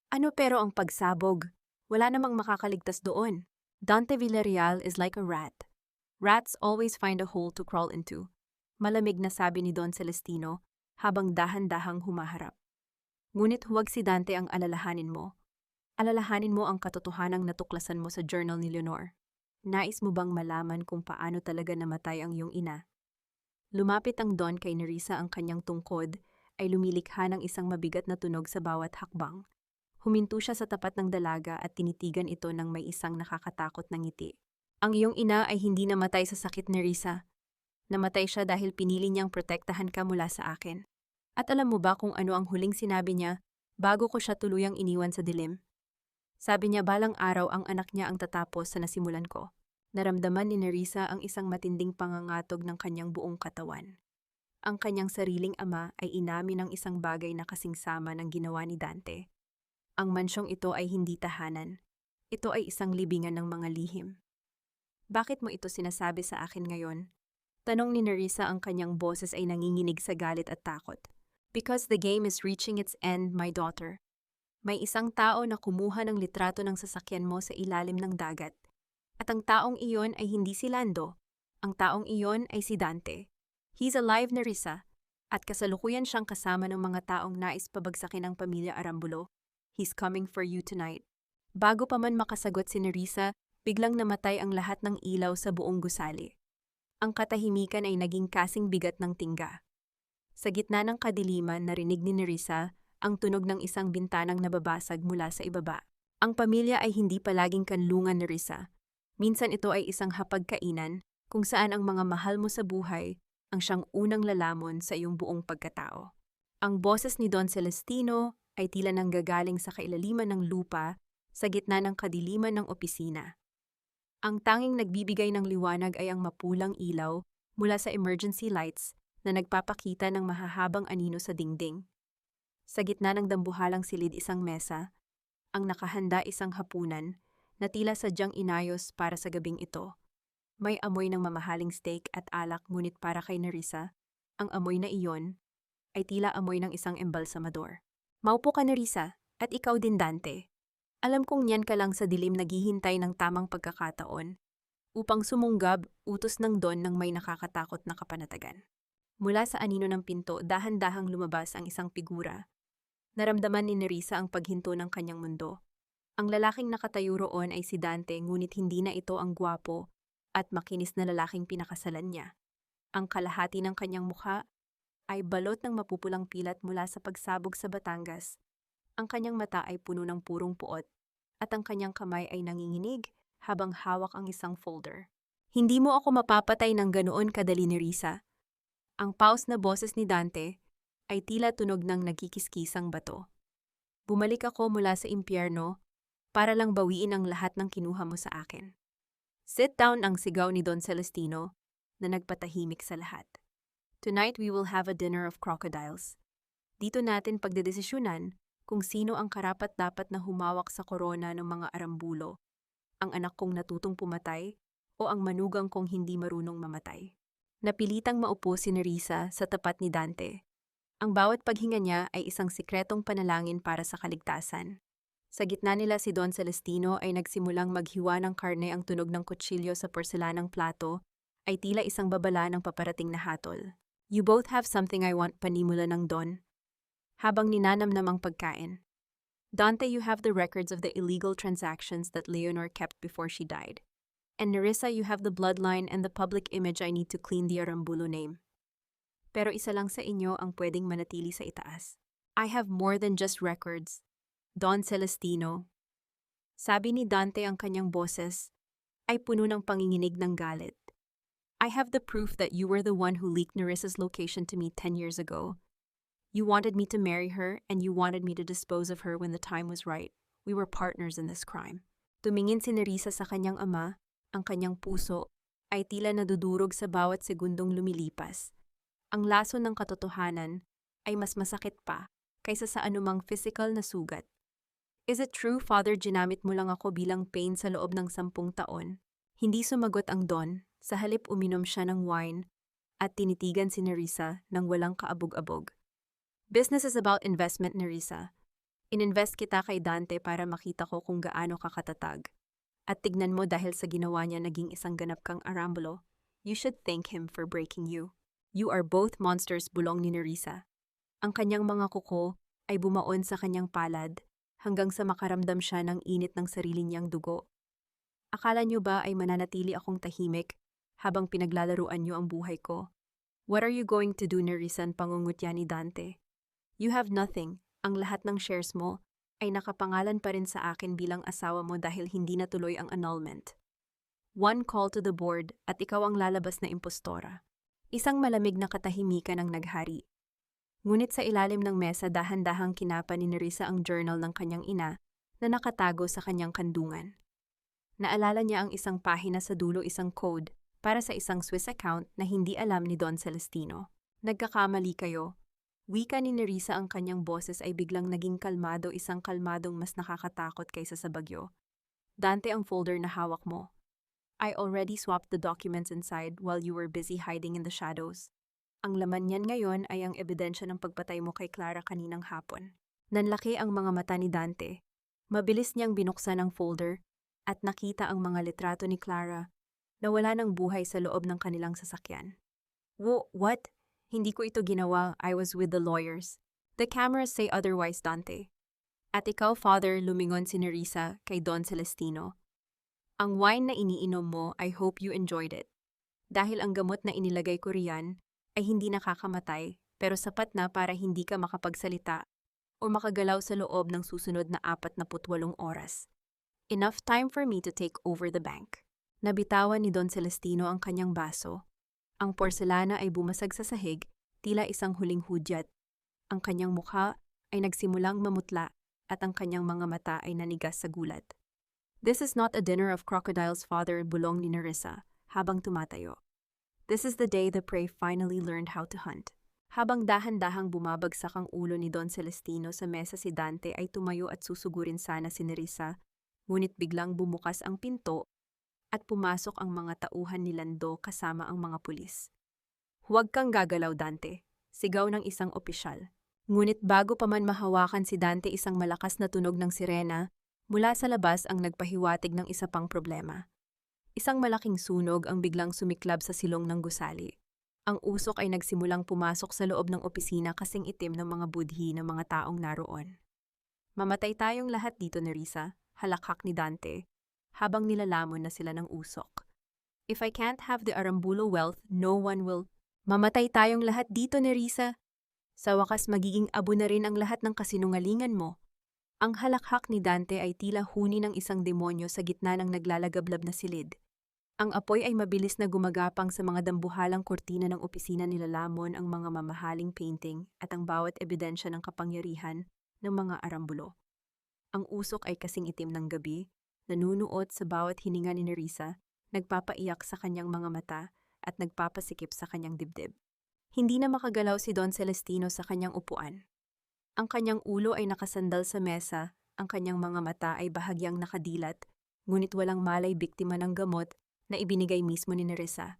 "Ano pero ang pagsabog? Wala namang makakaligtas doon. Dante Villarreal is like a rat. Rats always find a hole to crawl into." Malamig na sabi ni Don Celestino habang dahan-dahang humaharap. "Ngunit huwag si Dante ang alalahanin mo. Alalahanin mo ang katotohanang natuklasan mo sa journal ni Leonor. Nais mo bang malaman kung paano talaga namatay ang iyong ina?" Lumapit ang Don kay Nerissa, ang kanyang tungkod ay lumilikha ng isang mabigat na tunog sa bawat hakbang. Huminto siya sa tapat ng dalaga at tinitigan ito ng may isang nakakatakot na ngiti. "Ang iyong ina ay hindi namatay sa sakit, Nerissa. Namatay siya dahil pinili niyang protektahan ka mula sa akin. At alam mo ba kung ano ang huling sinabi niya bago ko siya tuluyang iniwan sa dilim? Sabi niya balang araw ang anak niya ang tatapos sa nasimulan ko." Naramdaman ni Nerissa ang isang matinding pangangatog ng kanyang buong katawan. Ang kanyang sariling ama ay inamin ng isang bagay na kasing sama ng ginawa ni Dante. Ang mansyong ito ay hindi tahanan. Ito ay isang libingan ng mga lihim. "Bakit mo ito sinasabi sa akin ngayon?" Tanong ni Nerissa, ang kanyang boses ay nanginginig sa galit at takot. "Because the game is reaching its end, my daughter. May isang tao na kumuha ng litrato ng sasakyan mo sa ilalim ng dagat. At ang taong iyon ay hindi si Lando. Ang taong iyon ay si Dante. He's alive, Nerissa. At kasalukuyan siyang kasama ng mga taong nais pabagsakin ang pamilya Arambulo. He's coming for you tonight." Bago pa man makasagot si Nerissa, biglang namatay ang lahat ng ilaw sa buong gusali. Ang katahimikan ay naging kasing bigat ng tingga. Sa gitna ng kadiliman, narinig ni Nerissa ang tunog ng isang bintanang nababasag mula sa ibaba. Ang pamilya ay hindi palaging kanlungan, Nerissa. Minsan ito ay isang hapagkainan kung saan ang mga mahal mo sa buhay ang siyang unang lalamon sa iyong buong pagkatao. Ang boses ni Don Celestino ay tila nanggagaling sa kailaliman ng lupa sa gitna ng kadiliman ng opisina. Ang tanging nagbibigay ng liwanag ay ang mapulang ilaw mula sa emergency lights na nagpapakita ng mahahabang anino sa dingding. Sa gitna ng dambuhalang silid, isang mesa, ang nakahanda isang hapunan na tila sadyang inayos para sa gabing ito. May amoy ng mamahaling steak at alak, ngunit para kay Nerissa, ang amoy na iyon ay tila amoy ng isang embalsamador. "Maupo ka, Nerissa, at ikaw din, Dante. Alam kong niyan ka lang sa dilim naghihintay ng tamang pagkakataon upang sumunggab," utos ng Don ng may nakakatakot na kapanatagan. Mula sa anino ng pinto, dahan-dahang lumabas ang isang figura. Naramdaman ni Nerissa ang paghinto ng kanyang mundo. Ang lalaking nakatayo roon ay si Dante, ngunit hindi na ito ang gwapo at makinis na lalaking pinakasalan niya. Ang kalahati ng kanyang mukha ay balot ng mapupulang pilat mula sa pagsabog sa Batangas. Ang kanyang mata ay puno ng purong puot at ang kanyang kamay ay nanginginig habang hawak ang isang folder. Hindi mo ako mapapatay ng ganoon kadali, Nerissa. Ang paus na boses ni Dante ay tila tunog ng nagkikiskisang bato. Bumalik ako mula sa impyerno para lang bawiin ang lahat ng kinuha mo sa akin. Sit down, ang sigaw ni Don Celestino na nagpatahimik sa lahat. Tonight we will have a dinner of crocodiles. Dito natin pagdedesisyunan kung sino ang karapat-dapat na humawak sa korona ng mga arambulo, ang anak kong natutong pumatay o ang manugang kong hindi marunong mamatay. Napilitang maupo si Nerissa sa tapat ni Dante. Ang bawat paghinga niya ay isang sikretong panalangin para sa kaligtasan. Sa gitna nila, si Don Celestino ay nagsimulang maghiwa ng karne. Ang tunog ng kutsilyo sa porselanang plato ay tila isang babala ng paparating na hatol. You both have something I want, panimula ng Don. Habang ninanamnam ang pagkain. Dante, you have the records of the illegal transactions that Leonor kept before she died. And Nerissa, you have the bloodline and the public image I need to clean the Arambulo name. Pero isa lang sa inyo ang pwedeng manatili sa itaas. I have more than just records. Don Celestino. Sabi ni Dante, ang kanyang boses ay puno ng panginginig ng galit. I have the proof that you were the one who leaked Nerissa's location to me 10 years ago. You wanted me to marry her and you wanted me to dispose of her when the time was right. We were partners in this crime. Tumingin si Nerissa sa kanyang ama. Ang kanyang puso ay tila nadudurog sa bawat segundong lumilipas. Ang laso ng katotohanan ay mas masakit pa kaysa sa anumang physical na sugat. Is it true, Father, ginamit mo lang ako bilang pain sa loob ng 10 taon? Hindi sumagot ang Don. Sa halip, uminom siya ng wine at tinitigan si Nerissa ng walang kaabog-abog. Business is about investment, Nerissa. Ininvest kita kay Dante para makita ko kung gaano ka katatag. At tignan mo, dahil sa ginawa niya naging isang ganap kang arambulo. You should thank him for breaking you. You are both monsters, bulong ni Nerissa. Ang kanyang mga kuko ay bumaon sa kanyang palad hanggang sa makaramdam siya ng init ng sarili niyang dugo. Akala niyo ba ay mananatili akong tahimik habang pinaglalaruan niyo ang buhay ko? What are you going to do, Nerissa? Pangungutya ni Dante. You have nothing. Ang lahat ng shares mo ay nakapangalan pa rin sa akin bilang asawa mo dahil hindi natuloy ang annulment. One call to the board at ikaw ang lalabas na impostora. Isang malamig na katahimikan ang naghari. Ngunit sa ilalim ng mesa, dahan-dahang kinapa ni Nerissa ang journal ng kanyang ina na nakatago sa kanyang kandungan. Naalala niya ang isang pahina sa dulo, isang code para sa isang Swiss account na hindi alam ni Don Celestino. Nagkakamali kayo. Wika ni Nerissa, ang kanyang boses ay biglang naging kalmado, isang kalmadong mas nakakatakot kaysa sa bagyo. Dante, ang folder na hawak mo. I already swapped the documents inside while you were busy hiding in the shadows. Ang laman niyan ngayon ay ang ebidensya ng pagpatay mo kay Clara kaninang hapon. Nanlaki ang mga mata ni Dante. Mabilis niyang binuksan ang folder at nakita ang mga litrato ni Clara na wala ng buhay sa loob ng kanilang sasakyan. What? Hindi ko ito ginawa. I was with the lawyers. The cameras say otherwise, Dante. At ikaw, Father, lumingon si Nerissa kay Don Celestino. Ang wine na iniinom mo, I hope you enjoyed it. Dahil ang gamot na inilagay ko riyan ay hindi nakakamatay, pero sapat na para hindi ka makapagsalita o makagalaw sa loob ng susunod na 48 oras. Enough time for me to take over the bank. Nabitawan ni Don Celestino ang kanyang baso. Ang porselana ay bumasag sa sahig, tila isang huling hudyat. Ang kanyang mukha ay nagsimulang mamutla at ang kanyang mga mata ay nanigas sa gulat. This is not a dinner of crocodiles, Father, bulong ni Nerissa habang tumatayo. This is the day the prey finally learned how to hunt. Habang dahan-dahang bumabagsak ang ulo ni Don Celestino sa mesa, si Dante ay tumayo at susugurin sana si Nerissa, ngunit biglang bumukas ang pinto at pumasok ang mga tauhan ni Lando kasama ang mga pulis. Huwag kang gagalaw, Dante, sigaw ng isang opisyal. Ngunit bago pa man mahawakan si Dante, isang malakas na tunog ng sirena mula sa labas ang nagpahiwatig ng isa pang problema. Isang malaking sunog ang biglang sumiklab sa silong ng gusali. Ang usok ay nagsimulang pumasok sa loob ng opisina kasing itim ng mga budhi ng mga taong naroon. Mamatay tayong lahat dito ni Risa, halakhak ni Dante, habang nilalamon na sila ng usok. If I can't have the Arambulo wealth, no one will. Mamatay tayong lahat dito ni Risa. Sa wakas magiging abo na rin ang lahat ng kasinungalingan mo. Ang halakhak ni Dante ay tila huni ng isang demonyo sa gitna ng naglalagablab na silid. Ang apoy ay mabilis na gumagapang sa mga dambuhalang kortina ng opisina, nilalamon ang mga mamahaling painting at ang bawat ebidensya ng kapangyarihan ng mga Arambulo. Ang usok ay kasing itim ng gabi, nanunuot sa bawat hininga ni Nerissa, nagpapaiyak sa kanyang mga mata at nagpapasikip sa kanyang dibdib. Hindi na makagalaw si Don Celestino sa kanyang upuan. Ang kanyang ulo ay nakasandal sa mesa, ang kanyang mga mata ay bahagyang nakadilat, ngunit walang malay biktima ng gamot na ibinigay mismo ni Nerissa.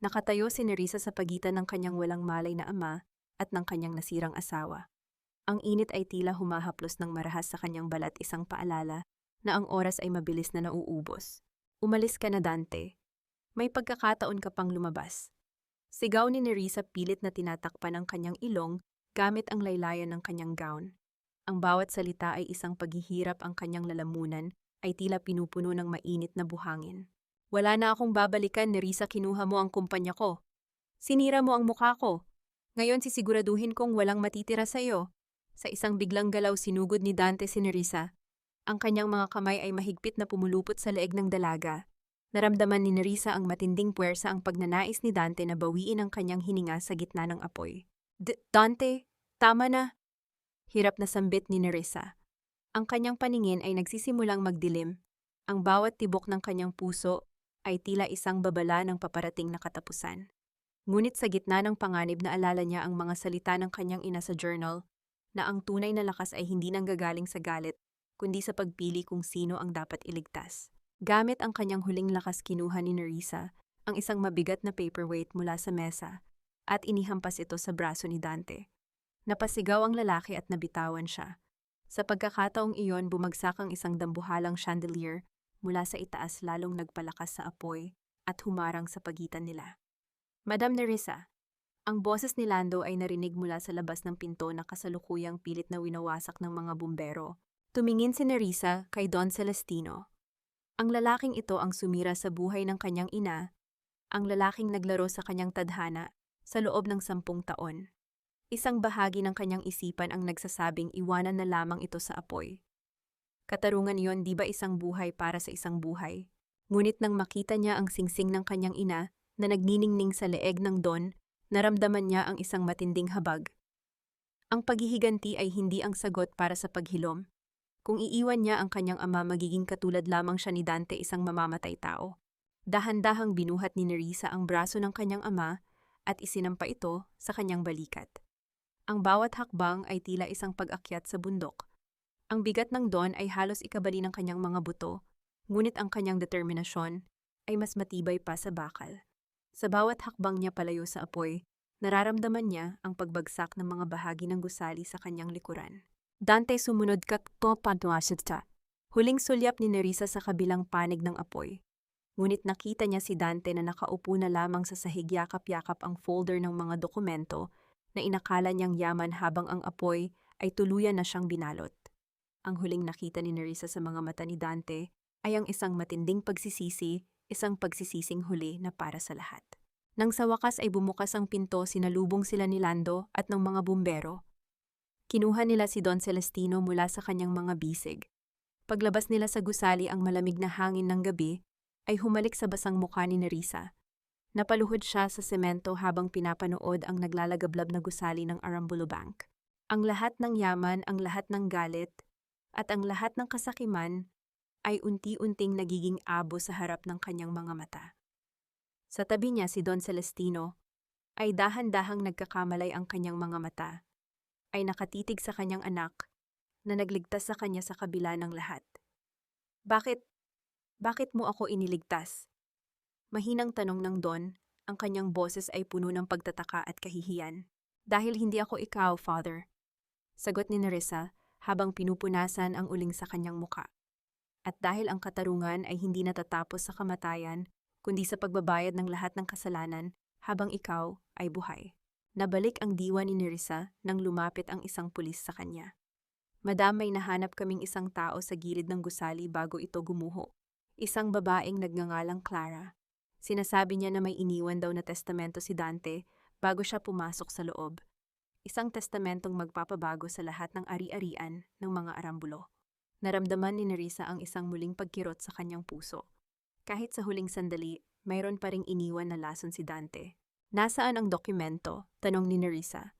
Nakatayo si Nerissa sa pagitan ng kanyang walang malay na ama at ng kanyang nasirang asawa. Ang init ay tila humahaplos ng marahas sa kanyang balat, isang paalala na ang oras ay mabilis na nauubos. Umalis ka na, Dante. May pagkakataon ka pang lumabas. Sigaw ni Nerissa, pilit na tinatakpan ang kanyang ilong gamit ang laylayan ng kanyang gown. Ang bawat salita ay isang paghihirap, ang kanyang lalamunan ay tila pinupuno ng mainit na buhangin. Wala na akong babalikan, Nerissa, kinuha mo ang kumpanya ko. Sinira mo ang mukha ko. Ngayon sisiguraduhin kong walang matitira sa iyo. Sa isang biglang galaw sinugod ni Dante si Nerissa. Ang kanyang mga kamay ay mahigpit na pumulupot sa leeg ng dalaga. Naramdaman ni Nerissa ang matinding puwersa, ang pagnanais ni Dante na bawiin ang kanyang hininga sa gitna ng apoy. Dante, tama na. Hirap na sambit ni Nerissa. Ang kanyang paningin ay nagsisimulang magdilim. Ang bawat tibok ng kanyang puso ay tila isang babala ng paparating na katapusan. Ngunit sa gitna ng panganib naalala niya ang mga salita ng kanyang ina sa journal, na ang tunay na lakas ay hindi nanggagaling sa galit, kundi sa pagpili kung sino ang dapat iligtas. Gamit ang kanyang huling lakas, kinuha ni Nerissa ang isang mabigat na paperweight mula sa mesa at inihampas ito sa braso ni Dante. Napasigaw ang lalaki at nabitawan siya. Sa pagkakataong iyon, bumagsak ang isang dambuhalang chandelier mula sa itaas, lalong nagpalakas sa apoy at humarang sa pagitan nila. Madam Nerissa, ang boses ni Lando ay narinig mula sa labas ng pinto na kasalukuyang pilit na winawasak ng mga bumbero. Tumingin si Nerissa kay Don Celestino. Ang lalaking ito ang sumira sa buhay ng kanyang ina, ang lalaking naglaro sa kanyang tadhana sa loob ng 10 taon. Isang bahagi ng kanyang isipan ang nagsasabing iwanan na lamang ito sa apoy. Katarungan iyon, di ba isang buhay para sa isang buhay? Ngunit nang makita niya ang singsing ng kanyang ina na nagniningning sa leeg ng Don, naramdaman niya ang isang matinding habag. Ang paghihiganti ay hindi ang sagot para sa paghilom. Kung iiwan niya ang kanyang ama, magiging katulad lamang siya ni Dante, isang mamamatay tao. Dahan-dahang binuhat ni Nerissa ang braso ng kanyang ama at isinampa ito sa kanyang balikat. Ang bawat hakbang ay tila isang pag-akyat sa bundok. Ang bigat ng Don ay halos ikabali ng kanyang mga buto, ngunit ang kanyang determinasyon ay mas matibay pa sa bakal. Sa bawat hakbang niya palayo sa apoy, nararamdaman niya ang pagbagsak ng mga bahagi ng gusali sa kanyang likuran. Dante, sumunod ka to, pantuasid ka. Huling sulyap ni Nerissa sa kabilang panig ng apoy. Ngunit nakita niya si Dante na nakaupo na lamang sa sahig, yakap-yakap ang folder ng mga dokumento na inakala niyang yaman, habang ang apoy ay tuluyan na siyang binalot. Ang huling nakita ni Nerissa sa mga mata ni Dante ay ang isang matinding pagsisisi, isang pagsisising huli na para sa lahat. Nang sa wakas ay bumukas ang pinto, sinalubong sila ni Lando at ng mga bumbero. Kinuha nila si Don Celestino mula sa kanyang mga bisig. Paglabas nila sa gusali, ang malamig na hangin ng gabi ay humalik sa basang mukha ni Nerissa. Napaluhod siya sa semento habang pinapanood ang naglalagablab na gusali ng Arambulo Bank. Ang lahat ng yaman, ang lahat ng galit, at ang lahat ng kasakiman ay unti-unting nagiging abo sa harap ng kanyang mga mata. Sa tabi niya, si Don Celestino ay dahan-dahang nagkakamalay, ang kanyang mga mata ay nakatitig sa kanyang anak na nagligtas sa kanya sa kabila ng lahat. Bakit mo ako iniligtas? Mahinang tanong ng Don, ang kanyang boses ay puno ng pagtataka at kahihiyan. Dahil hindi ako ikaw, Father. Sagot ni Nerissa habang pinupunasan ang uling sa kanyang muka. At dahil ang katarungan ay hindi natatapos sa kamatayan, kundi sa pagbabayad ng lahat ng kasalanan, habang ikaw ay buhay. Nabalik ang diwa ni Nerissa nang lumapit ang isang pulis sa kanya. Madam, may nahanap kaming isang tao sa gilid ng gusali bago ito gumuho. Isang babaeng nagngangalang Clara. Sinasabi niya na may iniwan daw na testamento si Dante bago siya pumasok sa loob. Isang testamentong magpapabago sa lahat ng ari-arian ng mga Arambulo. Naramdaman ni Nerissa ang isang muling pagkirot sa kanyang puso. Kahit sa huling sandali, mayroon pa ring iniwan na lason si Dante. Nasaan ang dokumento? Tanong ni Nerissa.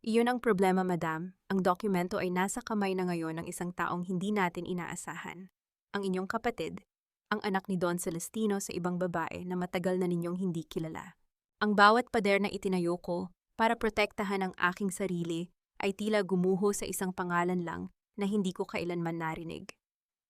Iyon ang problema, madam. Ang dokumento ay nasa kamay na ngayon ng isang taong hindi natin inaasahan. Ang inyong kapatid, ang anak ni Don Celestino sa ibang babae na matagal na ninyong hindi kilala. Ang bawat pader na itinayo ko para protektahan ang aking sarili ay tila gumuho sa isang pangalan lang na hindi ko kailanman narinig.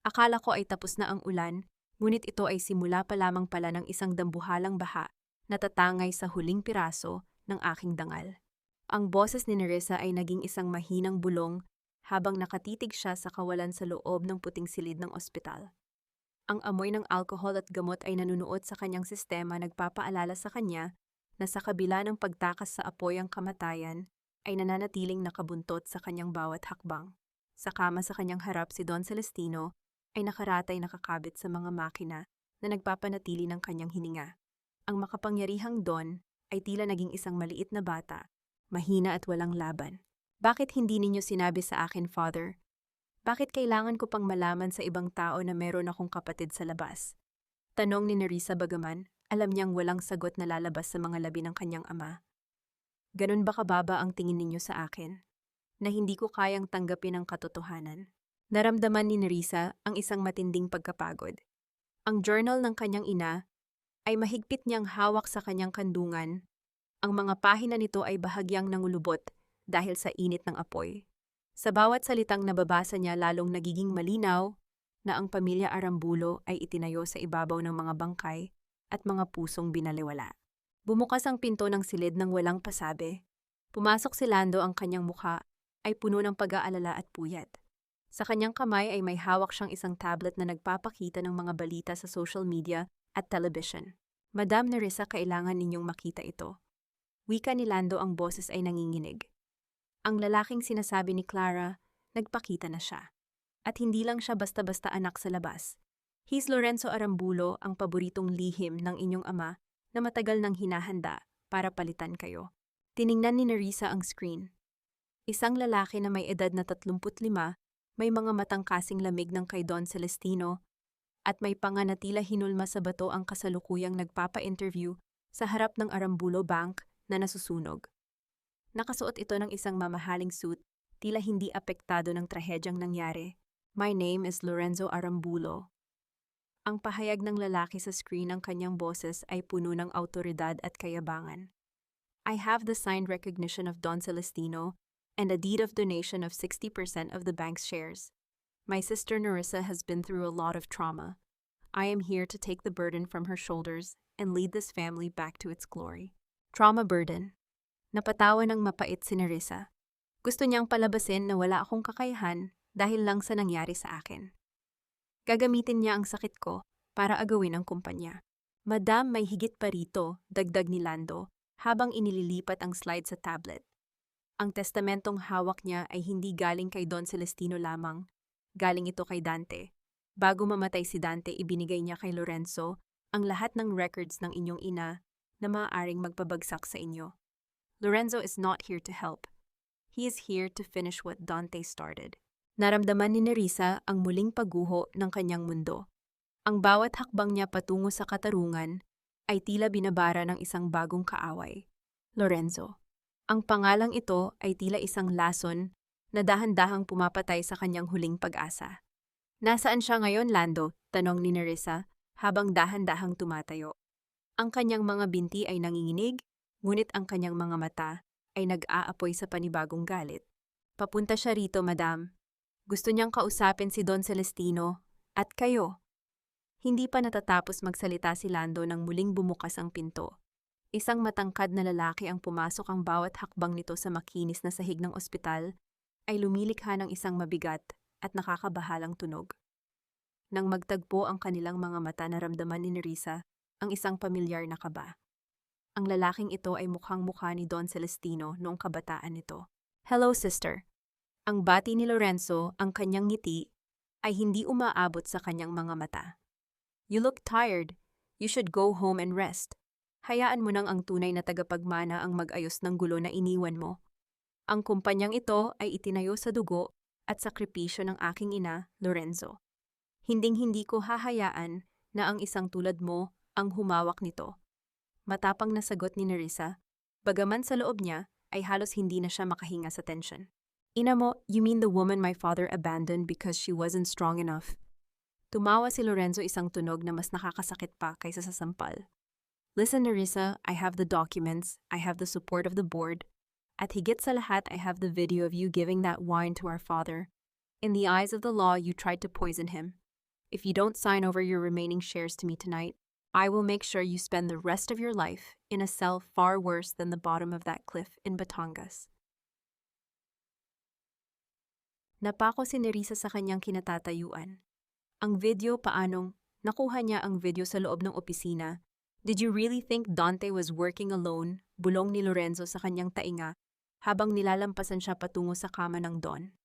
Akala ko ay tapos na ang ulan, ngunit ito ay simula pa lamang pala ng isang dambuhalang baha na tatangay sa huling piraso ng aking dangal. Ang boses ni Nerissa ay naging isang mahinang bulong habang nakatitig siya sa kawalan sa loob ng puting silid ng ospital. Ang amoy ng alkohol at gamot ay nanunuot sa kanyang sistema, nagpapaalala sa kanya na sa kabila ng pagtakas sa apoy ang kamatayan ay nananatiling nakabuntot sa kanyang bawat hakbang. Sa kama sa kanyang harap, si Don Celestino ay nakaratay nakakabit sa mga makina na nagpapanatili ng kanyang hininga. Ang makapangyarihang Don ay tila naging isang maliit na bata, mahina at walang laban. Bakit hindi ninyo sinabi sa akin, Father? Bakit kailangan ko pang malaman sa ibang tao na meron akong kapatid sa labas? Tanong ni Nerissa, bagaman alam niyang walang sagot na lalabas sa mga labi ng kanyang ama. Ganun ba kababa ang tingin ninyo sa akin? Na hindi ko kayang tanggapin ang katotohanan? Naramdaman ni Nerissa ang isang matinding pagkapagod. Ang journal ng kanyang ina ay mahigpit niyang hawak sa kanyang kandungan. Ang mga pahina nito ay bahagyang nangulubot dahil sa init ng apoy. Sa bawat salitang nababasa niya, lalong nagiging malinaw na ang pamilya Arambulo ay itinayo sa ibabaw ng mga bangkay at mga pusong binaliwala. Bumukas ang pinto ng silid ng walang pasabi. Pumasok si Lando, ang kanyang mukha ay puno ng pag-aalala at puyat. Sa kanyang kamay ay may hawak siyang isang tablet na nagpapakita ng mga balita sa social media at television. Madam Nerissa, kailangan ninyong makita ito. Wika ni Lando, ang boses ay nanginginig. Ang lalaking sinasabi ni Clara, nagpakita na siya. At hindi lang siya basta-basta anak sa labas. He's Lorenzo Arambulo, ang paboritong lihim ng inyong ama na matagal nang hinahanda para palitan kayo. Tiningnan ni Nerissa ang screen. Isang lalaki na may edad na 35, may mga matang kasing lamig ng kay Don Celestino, at may panganatila hinulma sa bato ang kasalukuyang nagpapa-interview sa harap ng Arambulo Bank na nasusunog. Nakasuot ito ng isang mamahaling suit, tila hindi apektado ng trahedyang nangyari. My name is Lorenzo Arambulo. Ang pahayag ng lalaki sa screen, ng kanyang boses ay puno ng awtoridad at kayabangan. I have the signed recognition of Don Celestino and a deed of donation of 60% of the bank's shares. My sister Nerissa has been through a lot of trauma. I am here to take the burden from her shoulders and lead this family back to its glory. Trauma burden. Napatawa ng mapait si Nerissa. Gusto niyang palabasin na wala akong kakayahan dahil lang sa nangyari sa akin. Gagamitin niya ang sakit ko para agawin ang kumpanya. Madam, may higit pa rito, dagdag ni Lando, habang inililipat ang slide sa tablet. Ang testamentong hawak niya ay hindi galing kay Don Celestino lamang, galing ito kay Dante. Bago mamatay si Dante, ibinigay niya kay Lorenzo ang lahat ng records ng inyong ina na maaaring magpabagsak sa inyo. Lorenzo is not here to help. He is here to finish what Dante started. Naramdaman ni Nerissa ang muling pagguho ng kanyang mundo. Ang bawat hakbang niya patungo sa katarungan ay tila binabara ng isang bagong kaaway. Lorenzo. Ang pangalang ito ay tila isang lason na dahan-dahang pumapatay sa kanyang huling pag-asa. Nasaan siya ngayon, Lando? Tanong ni Nerissa habang dahan-dahang tumatayo. Ang kanyang mga binti ay nanginginig, ngunit ang kanyang mga mata ay nag-aapoy sa panibagong galit. Papunta siya rito, madam. Gusto niyang kausapin si Don Celestino at kayo. Hindi pa natatapos magsalita si Lando nang muling bumukas ang pinto. Isang matangkad na lalaki ang pumasok. Ang bawat hakbang nito sa makinis na sahig ng ospital ay lumilikha ng isang mabigat at nakakabahalang tunog. Nang magtagpo ang kanilang mga mata, naramdaman ni Nerissa ang isang pamilyar na kaba. Ang lalaking ito ay mukhang-mukha ni Don Celestino noong kabataan nito. Hello, sister. Ang bati ni Lorenzo, ang kanyang ngiti, ay hindi umaabot sa kanyang mga mata. You look tired. You should go home and rest. Hayaan mo nang ang tunay na tagapagmana ang mag-ayos ng gulo na iniwan mo. Ang kumpanyang ito ay itinayo sa dugo at sakripisyo ng aking ina, Lorenzo. Hinding-hindi ko hahayaan na ang isang tulad mo ang humawak nito. Matapang na sagot ni Nerissa, bagaman sa loob niya ay halos hindi na siya makahinga sa tension. Ina mo, you mean the woman my father abandoned because she wasn't strong enough? Tumawa si Lorenzo isang tunog na mas nakakasakit pa kaysa sa sampal. Listen, Nerissa, I have the documents, I have the support of the board, at higit sa lahat I have the video of you giving that wine to our father. In the eyes of the law, you tried to poison him. If you don't sign over your remaining shares to me tonight, I will make sure you spend the rest of your life in a cell far worse than the bottom of that cliff in Batangas. Napako si Nerissa sa kanyang kinatatayuan. Ang video paanong nakuha niya ang video sa loob ng opisina. Did you really think Dante was working alone? Bulong ni Lorenzo sa kanyang tainga habang nilalampasan siya patungo sa kama ng Don.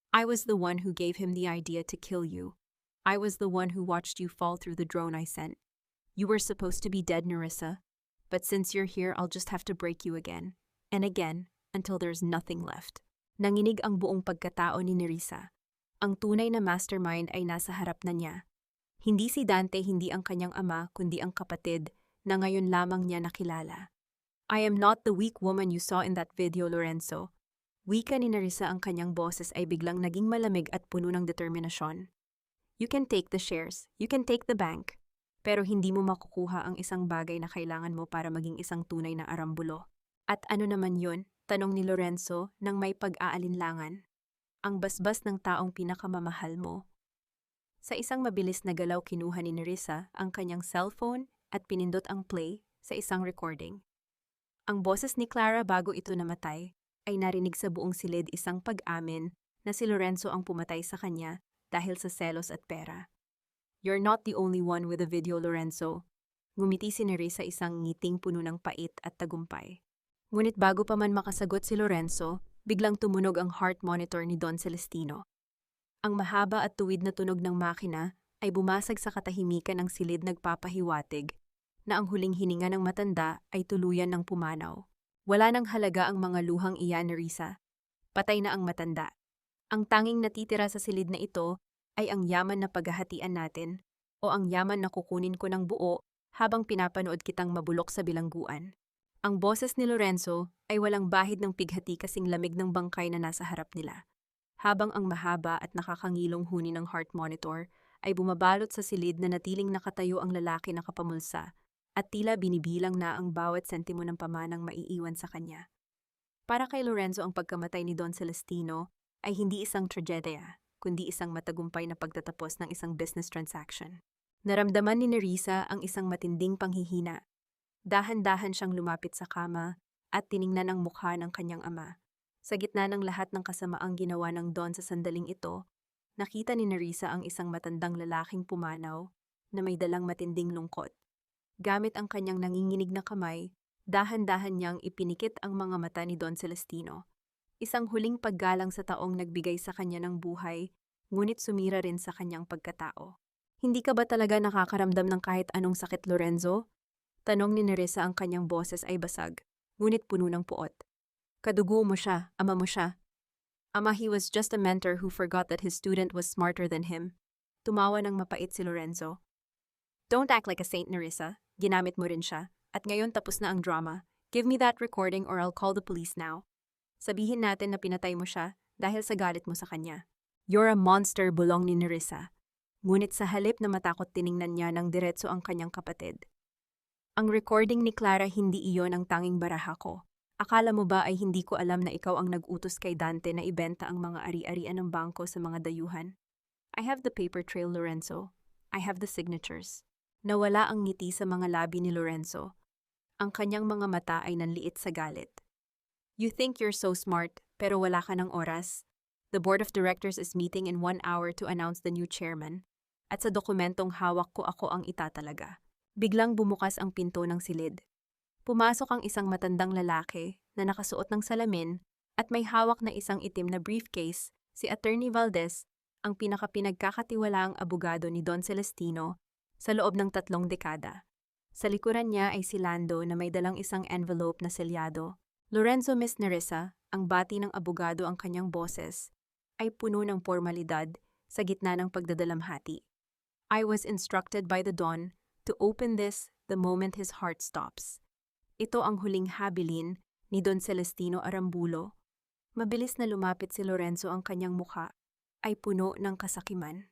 I was the one who gave him the idea to kill you. I was the one who watched you fall through the drone I sent. You were supposed to be dead, Nerissa. But since you're here, I'll just have to break you again. And again, until there's nothing left. Nanginig ang buong pagkatao ni Nerissa. Ang tunay na mastermind ay nasa harap na niya. Hindi si Dante, hindi ang kanyang ama, kundi ang kapatid na ngayon lamang niya nakilala. I am not the weak woman you saw in that video, Lorenzo. Wika ni Nerissa, ang kanyang boses ay biglang naging malamig at puno ng determinasyon. You can take the shares, you can take the bank. Pero hindi mo makukuha ang isang bagay na kailangan mo para maging isang tunay na arambulo. At ano naman yun? Tanong ni Lorenzo nang may pag-aalinlangan. Ang basbas ng taong pinakamamahal mo. Sa isang mabilis na galaw kinuha ni Nerissa ang kanyang cellphone at pinindot ang play sa isang recording. Ang boses ni Clara bago ito namatay ay narinig sa buong silid isang pag-amin na si Lorenzo ang pumatay sa kanya dahil sa selos at pera. You're not the only one with a video, Lorenzo. Ngumiti si Nerissa isang ngiting puno ng pait at tagumpay. Ngunit bago pa man makasagot si Lorenzo, biglang tumunog ang heart monitor ni Don Celestino. Ang mahaba at tuwid na tunog ng makina ay bumasag sa katahimikan ng silid nagpapahiwatig na ang huling hininga ng matanda ay tuluyan ng pumanaw. Wala nang halaga ang mga luhang iyan, Nerissa. Patay na ang matanda. Ang tanging natitira sa silid na ito ay ang yaman na paghahatian natin o ang yaman na kukunin ko ng buo habang pinapanood kitang mabulok sa bilangguan. Ang boses ni Lorenzo ay walang bahid ng pighati kasing lamig ng bangkay na nasa harap nila. Habang ang mahaba at nakakangilong huni ng heart monitor ay bumabalot sa silid na natiling nakatayo ang lalaki na kapamulsa at tila binibilang na ang bawat sentimo ng pamanang maiiwan sa kanya. Para kay Lorenzo, ang pagkamatay ni Don Celestino ay hindi isang tragedya, kundi isang matagumpay na pagtatapos ng isang business transaction. Naramdaman ni Nerissa ang isang matinding panghihina. Dahan-dahan siyang lumapit sa kama at tiningnan ang mukha ng kanyang ama. Sa gitna ng lahat ng kasamaang ginawa ng Don sa sandaling ito, nakita ni Nerissa ang isang matandang lalaking pumanaw na may dalang matinding lungkot. Gamit ang kanyang nanginginig na kamay, dahan-dahan niyang ipinikit ang mga mata ni Don Celestino. Isang huling paggalang sa taong nagbigay sa kanya ng buhay, ngunit sumira rin sa kanyang pagkatao. Hindi ka ba talaga nakakaramdam ng kahit anong sakit, Lorenzo? Tanong ni Nerissa, ang kanyang boses ay basag, ngunit puno ng puot. Kadugo mo siya, ama mo siya. Ama, he was just a mentor who forgot that his student was smarter than him. Tumawa ng mapait si Lorenzo. Don't act like a saint, Nerissa. Ginamit mo rin siya. At ngayon tapos na ang drama. Give me that recording or I'll call the police now. Sabihin natin na pinatay mo siya dahil sa galit mo sa kanya. You're a monster, bulong ni Nerissa. Ngunit sa halip na matakot, tiningnan niya ng diretso ang kanyang kapatid. Ang recording ni Clara, hindi iyon ang tanging baraha ko. Akala mo ba ay hindi ko alam na ikaw ang nag-utos kay Dante na ibenta ang mga ari-arian ng bangko sa mga dayuhan? I have the paper trail, Lorenzo. I have the signatures. Nawala ang ngiti sa mga labi ni Lorenzo. Ang kanyang mga mata ay nanliit sa galit. You think you're so smart, pero wala ka ng oras. The board of directors is meeting in 1 hour to announce the new chairman. At sa dokumentong hawak ko, ako ang itatalaga. Biglang bumukas ang pinto ng silid. Pumasok ang isang matandang lalaki na nakasuot ng salamin at may hawak na isang itim na briefcase, si Attorney Valdez, ang pinakapinagkakatiwalaang abogado ni Don Celestino sa loob ng 3 dekada. Sa likuran niya ay si Lando na may dalang isang envelope na selyado. Lorenzo Miss Nerissa, ang bati ng abogado ang kanyang boses, ay puno ng formalidad sa gitna ng pagdadalamhati. I was instructed by the Don to open this the moment his heart stops. Ito ang huling habilin ni Don Celestino Arambulo. Mabilis na lumapit si Lorenzo, ang kanyang mukha ay puno ng kasakiman.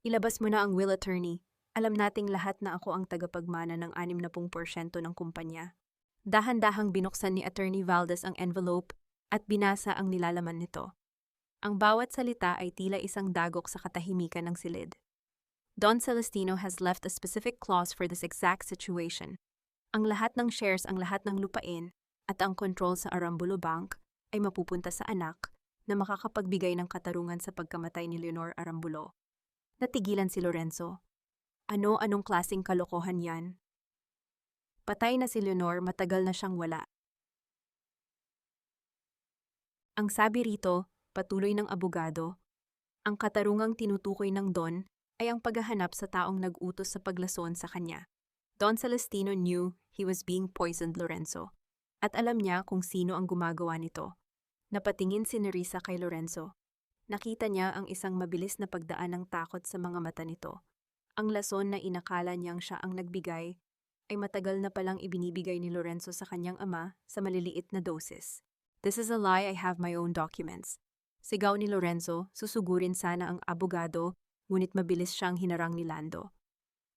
Ilabas mo na ang will, attorney. Alam nating lahat na ako ang tagapagmana ng 60% ng kumpanya. Dahan-dahang binuksan ni Attorney Valdez ang envelope at binasa ang nilalaman nito. Ang bawat salita ay tila isang dagok sa katahimikan ng silid. Don Celestino has left a specific clause for this exact situation. Ang lahat ng shares, ang lahat ng lupain, at ang control sa Arambulo Bank ay mapupunta sa anak na makakapagbigay ng katarungan sa pagkamatay ni Leonor Arambulo. Natigilan si Lorenzo. Anong klaseng kalokohan yan? Patay na si Leonor, matagal na siyang wala. Ang sabi rito, patuloy ng abogado, ang katarungang tinutukoy ng Don ay ang paghahanap sa taong nag-utos sa paglason sa kanya. Don Celestino knew he was being poisoned, Lorenzo, at alam niya kung sino ang gumagawa nito. Napatingin si Nerissa kay Lorenzo. Nakita niya ang isang mabilis na pagdaan ng takot sa mga mata nito. Ang lason na inakala niyang siya ang nagbigay ay matagal na palang ibinibigay ni Lorenzo sa kanyang ama sa maliliit na doses. This is a lie, I have my own documents. Sigaw ni Lorenzo, susugurin sana ang abogado, ngunit mabilis siyang hinarang ni Lando.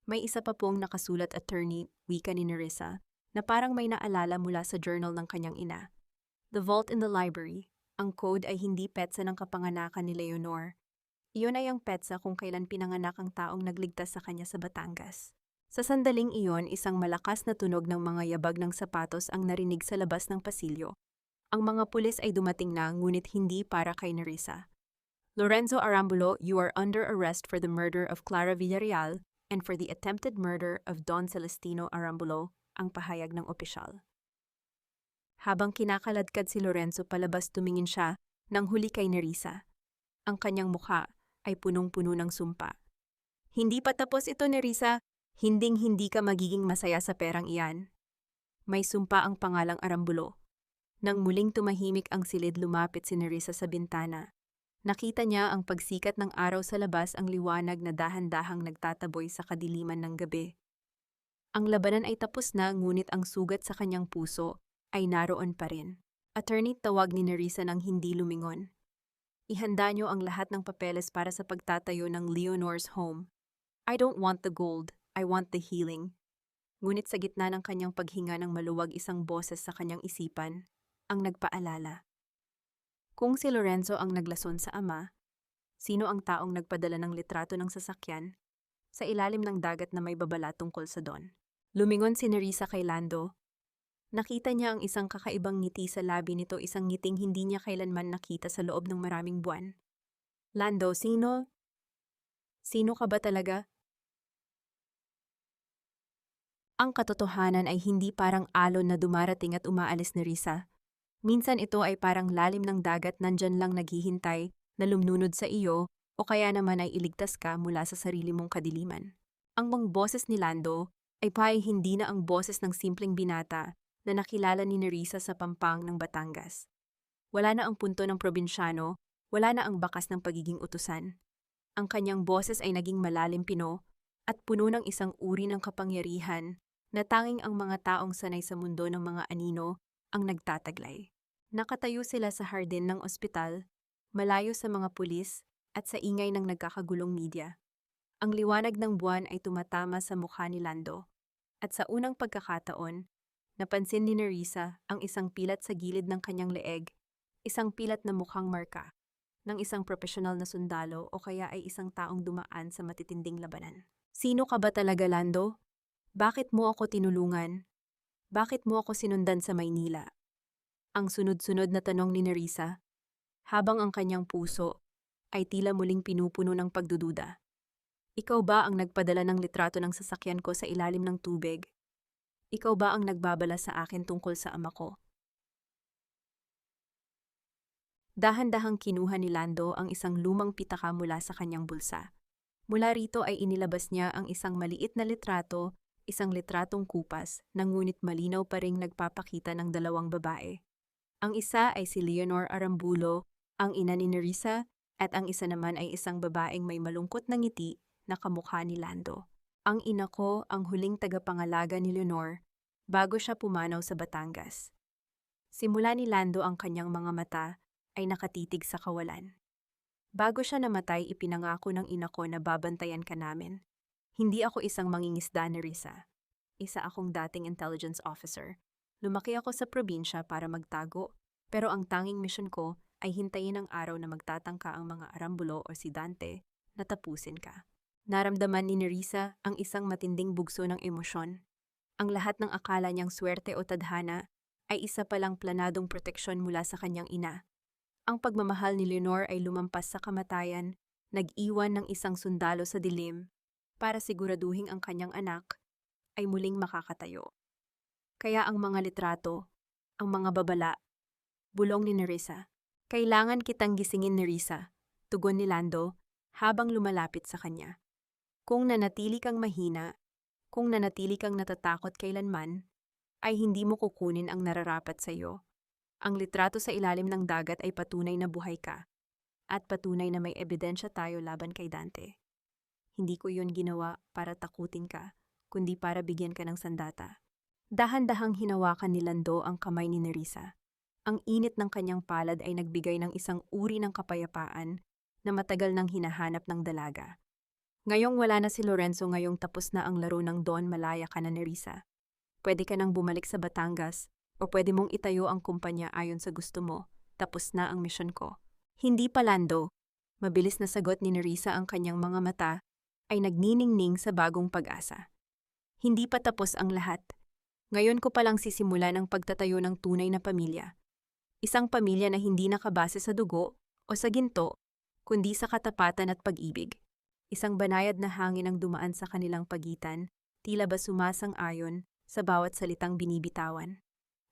May isa pa pong nakasulat, attorney, wika ni Nerissa, na parang may naalala mula sa journal ng kanyang ina. The vault in the library, ang code ay hindi petsa ng kapanganakan ni Leonor. Iyon ay ang petsa kung kailan pinanganak ang taong nagligtas sa kanya sa Batangas. Sa sandaling iyon, isang malakas na tunog ng mga yabag ng sapatos ang narinig sa labas ng pasilyo. Ang mga pulis ay dumating na, ngunit hindi para kay Nerissa. Lorenzo Arambulo, you are under arrest for the murder of Clara Villarreal and for the attempted murder of Don Celestino Arambulo, ang pahayag ng opisyal. Habang kinakaladkad si Lorenzo palabas, tumingin siya nang huli kay Nerissa. Ang kanyang mukha ay punong-puno ng sumpa. Hindi pa tapos ito, Nerissa. Hinding-hindi ka magiging masaya sa perang iyan. May sumpa ang pangalang Arambulo. Nang muling tumahimik ang silid, lumapit si Nerissa sa bintana. Nakita niya ang pagsikat ng araw sa labas, ang liwanag na dahan-dahang nagtataboy sa kadiliman ng gabi. Ang labanan ay tapos na, ngunit ang sugat sa kanyang puso ay naroon pa rin. Attorney, tawag ni Nerissa nang hindi lumingon. Ihanda niyo ang lahat ng papeles para sa pagtatayo ng Leonor's home. I don't want the gold, I want the healing. Ngunit sa gitna ng kanyang paghinga ng maluwag, isang boses sa kanyang isipan ang nagpaalala. Kung si Lorenzo ang naglason sa ama, sino ang taong nagpadala ng litrato ng sasakyan sa ilalim ng dagat na may babala tungkol sa Don? Lumingon si Nerissa kay Lando. Nakita niya ang isang kakaibang ngiti sa labi nito, isang ngiting hindi niya kailanman nakita sa loob ng maraming buwan. Lando, sino? Sino ka ba talaga? Ang katotohanan ay hindi parang alon na dumarating at umaalis, Nerissa. Minsan ito ay parang lalim ng dagat, nandyan lang naghihintay na lumnunod sa iyo o kaya naman ay iligtas ka mula sa sarili mong kadiliman. Ang mga boses ni Lando ay hindi na ang boses ng simpleng binata na nakilala ni Nerissa sa Pampang ng Batangas. Wala na ang punto ng probinsyano, wala na ang bakas ng pagiging utusan. Ang kanyang boses ay naging malalim, pino, at puno ng isang uri ng kapangyarihan na tanging ang mga taong sanay sa mundo ng mga anino ang nagtataglay. Nakatayo sila sa hardin ng ospital, malayo sa mga pulis at sa ingay ng nagkakagulong media. Ang liwanag ng buwan ay tumatama sa mukha ni Lando, at sa unang pagkakataon, napansin ni Nerissa ang isang pilat sa gilid ng kanyang leeg, isang pilat na mukhang marka ng isang profesional na sundalo o kaya ay isang taong dumaan sa matitinding labanan. Sino ka ba talaga, Lando? Bakit mo ako tinulungan? Bakit mo ako sinundan sa Maynila? Ang sunod-sunod na tanong ni Nerissa, habang ang kanyang puso ay tila muling pinupuno ng pagdududa. Ikaw ba ang nagpadala ng litrato ng sasakyan ko sa ilalim ng tubig? Ikaw ba ang nagbabala sa akin tungkol sa ama ko? Dahan-dahang kinuha ni Lando ang isang lumang pitaka mula sa kanyang bulsa. Mula rito ay inilabas niya ang isang maliit na litrato, isang litratong kupas, na ngunit malinaw pa ring nagpapakita ng dalawang babae. Ang isa ay si Leonor Arambulo, ang ina ni Nerissa, at ang isa naman ay isang babaeng may malungkot na ngiti na kamukha ni Lando. Ang ina ko ang huling tagapangalaga ni Leonor bago siya pumanaw sa Batangas. Simula ni Lando ang kanyang mga mata ay nakatitig sa kawalan. Bago siya namatay, ipinangako ng ina ko na babantayan ka namin. Hindi ako isang mangingisda, Nerissa. Isa akong dating intelligence officer. Lumaki ako sa probinsya para magtago, pero ang tanging misyon ko ay hintayin ang araw na magtatangka ang mga Arambulo o si Dante na tapusin ka. Naramdaman ni Nerissa ang isang matinding bugso ng emosyon. Ang lahat ng akala niyang swerte o tadhana ay isa palang planadong proteksyon mula sa kanyang ina. Ang pagmamahal ni Leonor ay lumampas sa kamatayan, nag-iwan ng isang sundalo sa dilim para siguraduhin ang kanyang anak ay muling makakatayo. Kaya ang mga litrato, ang mga babala, bulong ni Nerissa. Kailangan kitang gisingin, Nerissa, tugon ni Lando habang lumalapit sa kanya. Kung nanatili kang mahina, kung nanatili kang natatakot kailanman, ay hindi mo kukunin ang nararapat sa iyo. Ang litrato sa ilalim ng dagat ay patunay na buhay ka, at patunay na may ebidensya tayo laban kay Dante. Hindi ko yun ginawa para takutin ka, kundi para bigyan ka ng sandata. Dahan-dahang hinawakan ni Lando ang kamay ni Nerissa. Ang init ng kanyang palad ay nagbigay ng isang uri ng kapayapaan na matagal nang hinahanap ng dalaga. Ngayong wala na si Lorenzo, ngayong tapos na ang laro ng Don, malaya ka na, Nerissa. Pwede ka nang bumalik sa Batangas, o pwede mong itayo ang kumpanya ayon sa gusto mo. Tapos na ang misyon ko. Hindi pa, Lando. Mabilis na sagot ni Nerissa, ang kanyang mga mata ay nagniningning sa bagong pag-asa. Hindi pa tapos ang lahat. Ngayon ko palang sisimulan ang pagtatayo ng tunay na pamilya. Isang pamilya na hindi nakabase sa dugo o sa ginto, kundi sa katapatan at pag-ibig. Isang banayad na hangin ang dumaan sa kanilang pagitan, tila ba sumasang-ayon sa bawat salitang binibitawan.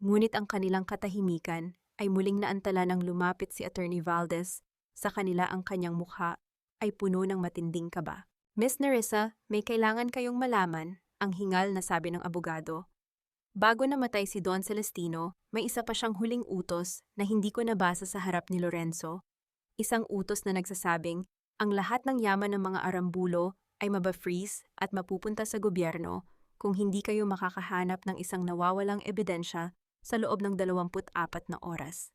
Ngunit ang kanilang katahimikan ay muling naantala nang lumapit si Attorney Valdez. Sa kanila ang kanyang mukha ay puno ng matinding kaba. Miss Nerissa, may kailangan kayong malaman, ang hingal na sabi ng abogado. Bago namatay si Don Celestino, may isa pa siyang huling utos na hindi ko nabasa sa harap ni Lorenzo. Isang utos na nagsasabing ang lahat ng yaman ng mga Arambulo ay maba-freeze at mapupunta sa gobyerno kung hindi kayo makakahanap ng isang nawawalang ebidensya sa loob ng 24 na oras.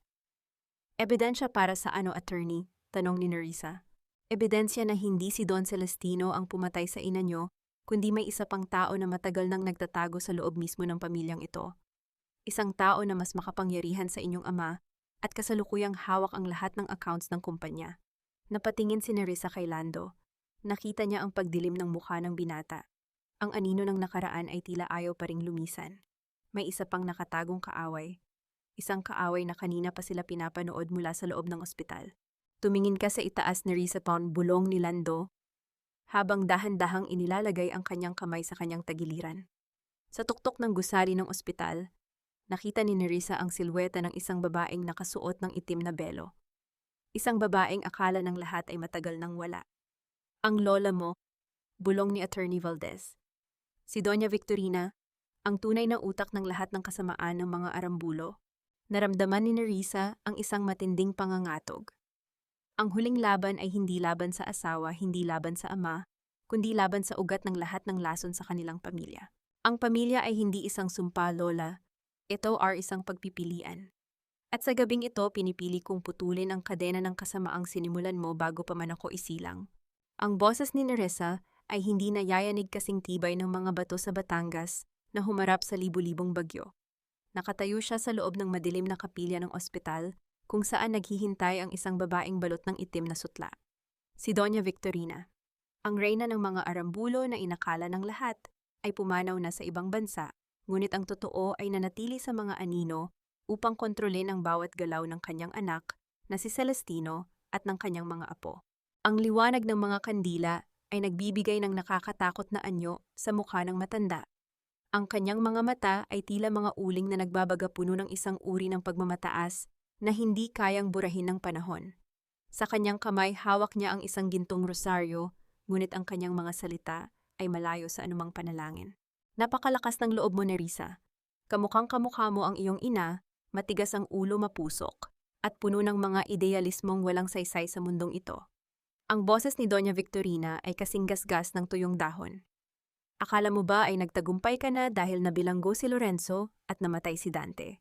Ebidensya para sa ano, attorney? Tanong ni Nerissa. Ebidensya na hindi si Don Celestino ang pumatay sa ina niyo, kundi may isa pang tao na matagal nang nagtatago sa loob mismo ng pamilyang ito. Isang tao na mas makapangyarihan sa inyong ama at kasalukuyang hawak ang lahat ng accounts ng kumpanya. Napatingin si Nerissa kay Lando. Nakita niya ang pagdilim ng mukha ng binata. Ang anino ng nakaraan ay tila ayaw pa ring lumisan. May isa pang nakatagong kaaway. Isang kaaway na kanina pa sila pinapanood mula sa loob ng ospital. Tumingin ka sa itaas, Nerissa, pound, bulong ni Lando, habang dahan-dahang inilalagay ang kanyang kamay sa kanyang tagiliran. Sa tuktok ng gusali ng ospital, nakita ni Nerissa ang silweta ng isang babaeng nakasuot ng itim na belo. Isang babaeng akala ng lahat ay matagal nang wala. Ang lola mo, bulong ni Attorney Valdez. Si Doña Victorina, ang tunay na utak ng lahat ng kasamaan ng mga Arambulo. Naramdaman ni Nerissa ang isang matinding pangangatog. Ang huling laban ay hindi laban sa asawa, hindi laban sa ama, kundi laban sa ugat ng lahat ng lason sa kanilang pamilya. Ang pamilya ay hindi isang sumpa, lola. Ito ay isang pagpipilian. At sa gabing ito, pinipili kong putulin ang kadena ng kasamaang sinimulan mo bago pa man ako isilang. Ang boses ni Nerissa ay hindi nayayanig kasing tibay ng mga bato sa Batangas na humarap sa libu-libong bagyo. Nakatayo siya sa loob ng madilim na kapilya ng ospital kung saan naghihintay ang isang babaeng balot ng itim na sutla. Si Doña Victorina. Ang reyna ng mga Arambulo na inakala ng lahat ay pumanaw na sa ibang bansa, ngunit ang totoo ay nanatili sa mga anino upang kontrolin ang bawat galaw ng kanyang anak na si Celestino at ng kanyang mga apo. Ang liwanag ng mga kandila ay nagbibigay ng nakakatakot na anyo sa mukha ng matanda. Ang kanyang mga mata ay tila mga uling na nagbabagapuno ng isang uri ng pagmamataas na hindi kayang burahin ng panahon. Sa kanyang kamay, hawak niya ang isang gintong rosaryo, ngunit ang kanyang mga salita ay malayo sa anumang panalangin. Napakalakas ng loob mo, Nerissa. Kamukhang kamukha mo ang iyong ina, matigas ang ulo, mapusok, at puno ng mga idealismong walang saysay sa mundong ito. Ang boses ni Doña Victorina ay kasing gasgas ng tuyong dahon. Akala mo ba ay nagtagumpay ka na dahil nabilanggo si Lorenzo at namatay si Dante?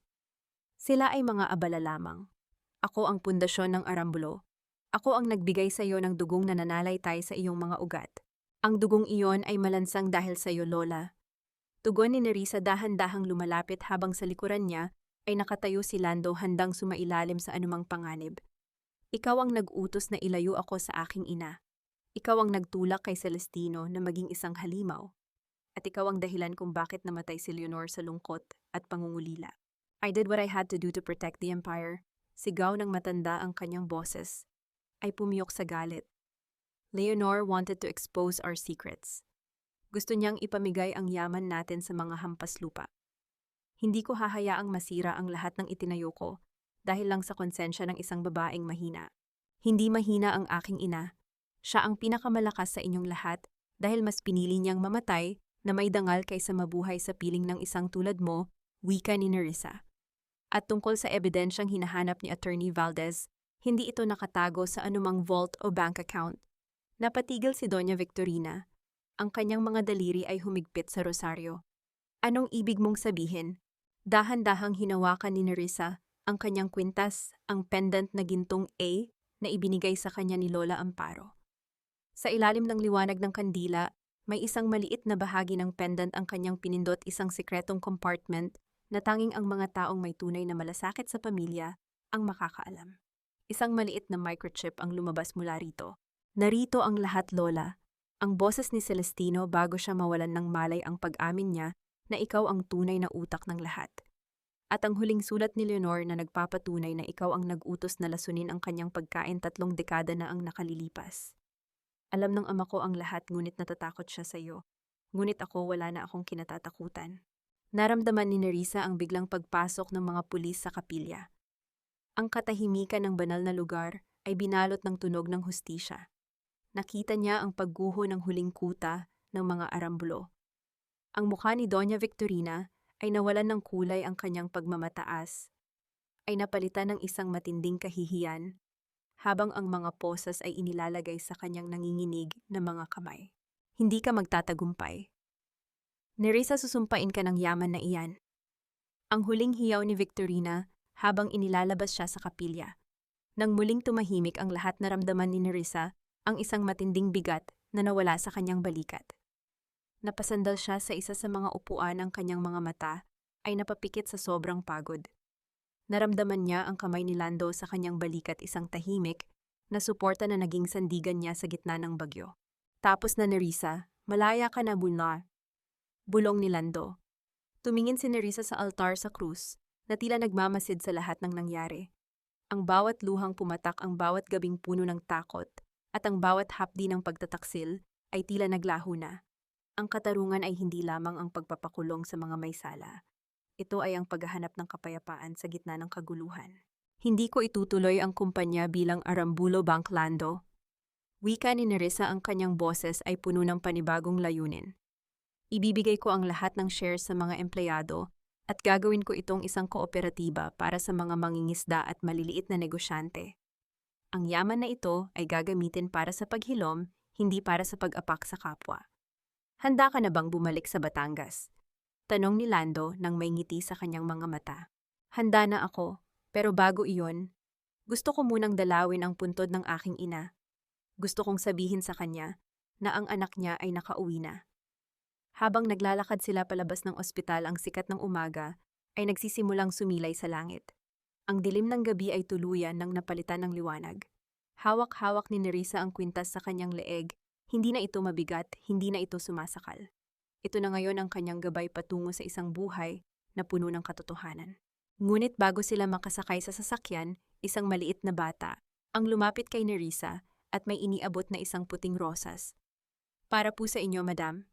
Sila ay mga abala lamang. Ako ang pundasyon ng Arambulo. Ako ang nagbigay sa iyo ng dugong na nananalaytay sa iyong mga ugat. Ang dugong iyon ay malansang dahil sa iyo, Lola. Tugon ni Nerissa dahan-dahang lumalapit habang sa likuran niya ay nakatayo si Lando handang sumailalim sa anumang panganib. Ikaw ang nag-utos na ilayo ako sa aking ina. Ikaw ang nagtulak kay Celestino na maging isang halimaw. At ikaw ang dahilan kung bakit namatay si Leonor sa lungkot at pangungulila. I did what I had to do to protect the empire. Sigaw ng matanda ang kanyang boses. Ay pumiyok sa galit. Leonor wanted to expose our secrets. Gusto niyang ipamigay ang yaman natin sa mga hampas lupa. Hindi ko hahayaang masira ang lahat ng itinayo ko dahil lang sa konsensya ng isang babaeng mahina. Hindi mahina ang aking ina. Siya ang pinakamalakas sa inyong lahat dahil mas pinili niyang mamatay na may dangal kaysa mabuhay sa piling ng isang tulad mo, wika ni Nerissa. At tungkol sa ebidensyang hinahanap ni Attorney Valdez, hindi ito nakatago sa anumang vault o bank account. Napatigil si Doña Victorina. Ang kanyang mga daliri ay humigpit sa rosaryo. Anong ibig mong sabihin? Dahan-dahang hinawakan ni Nerissa ang kanyang kwintas, ang pendant na gintong A na ibinigay sa kanya ni Lola Amparo. Sa ilalim ng liwanag ng kandila, may isang maliit na bahagi ng pendant ang kanyang pinindot, isang sikretong compartment na tanging ang mga taong may tunay na malasakit sa pamilya ang makakaalam. Isang maliit na microchip ang lumabas mula rito. Narito ang lahat, Lola. Ang boses ni Celestino bago siya mawalan ng malay ang pag-amin niya na ikaw ang tunay na utak ng lahat. At ang huling sulat ni Leonor na nagpapatunay na ikaw ang nag-utos na lasunin ang kanyang pagkain 3 dekada na ang nakalilipas. Alam ng ama ko ang lahat ngunit natatakot siya sa iyo. Ngunit ako wala na akong kinatatakutan. Naramdaman ni Nerissa ang biglang pagpasok ng mga pulis sa kapilya. Ang katahimikan ng banal na lugar ay binalot ng tunog ng hustisya. Nakita niya ang pagguho ng huling kuta ng mga Arambulo. Ang mukha ni Doña Victorina ay nawalan ng kulay, ang kanyang pagmamataas ay napalitan ng isang matinding kahihiyan, habang ang mga posas ay inilalagay sa kanyang nanginginig na mga kamay. Hindi ka magtatagumpay. Nerissa, susumpain ka ng yaman na iyan. Ang huling hiyaw ni Victorina habang inilalabas siya sa kapilya. Nang muling tumahimik ang lahat, naramdaman ni Nerissa ang isang matinding bigat na nawala sa kanyang balikat. Napasandal siya sa isa sa mga upuan, ang kanyang mga mata ay napapikit sa sobrang pagod. Naramdaman niya ang kamay ni Lando sa kanyang balikat, isang tahimik na suporta na naging sandigan niya sa gitna ng bagyo. Tapos na, Nerissa, malaya ka na, Bulna. Bulong ni Lando. Tumingin si Nerissa sa altar sa krus na tila nagmamasid sa lahat ng nangyari. Ang bawat luhang pumatak, ang bawat gabing puno ng takot, at ang bawat hapdi ng pagtataksil ay tila naglaho na. Ang katarungan ay hindi lamang ang pagpapakulong sa mga may sala. Ito ay ang paghahanap ng kapayapaan sa gitna ng kaguluhan. Hindi ko itutuloy ang kumpanya bilang Arambulo Bank, Lando. Wika ni Nerissa, ang kanyang boses ay puno ng panibagong layunin. Ibibigay ko ang lahat ng shares sa mga empleyado at gagawin ko itong isang kooperatiba para sa mga mangingisda at maliliit na negosyante. Ang yaman na ito ay gagamitin para sa paghilom, hindi para sa pag-apak sa kapwa. Handa ka na bang bumalik sa Batangas? Tanong ni Lando nang may ngiti sa kanyang mga mata. Handa na ako, pero bago iyon, gusto ko munang dalawin ang puntod ng aking ina. Gusto kong sabihin sa kanya na ang anak niya ay nakauwi na. Habang naglalakad sila palabas ng ospital, ang sikat ng umaga ay nagsisimulang sumilay sa langit. Ang dilim ng gabi ay tuluyan ng napalitan ng liwanag. Hawak-hawak ni Nerissa ang kwintas sa kanyang leeg. Hindi na ito mabigat, hindi na ito sumasakal. Ito na ngayon ang kanyang gabay patungo sa isang buhay na puno ng katotohanan. Ngunit bago sila makasakay sa sasakyan, isang maliit na bata ang lumapit kay Nerissa at may iniabot na isang puting rosas. Para po sa inyo, madam.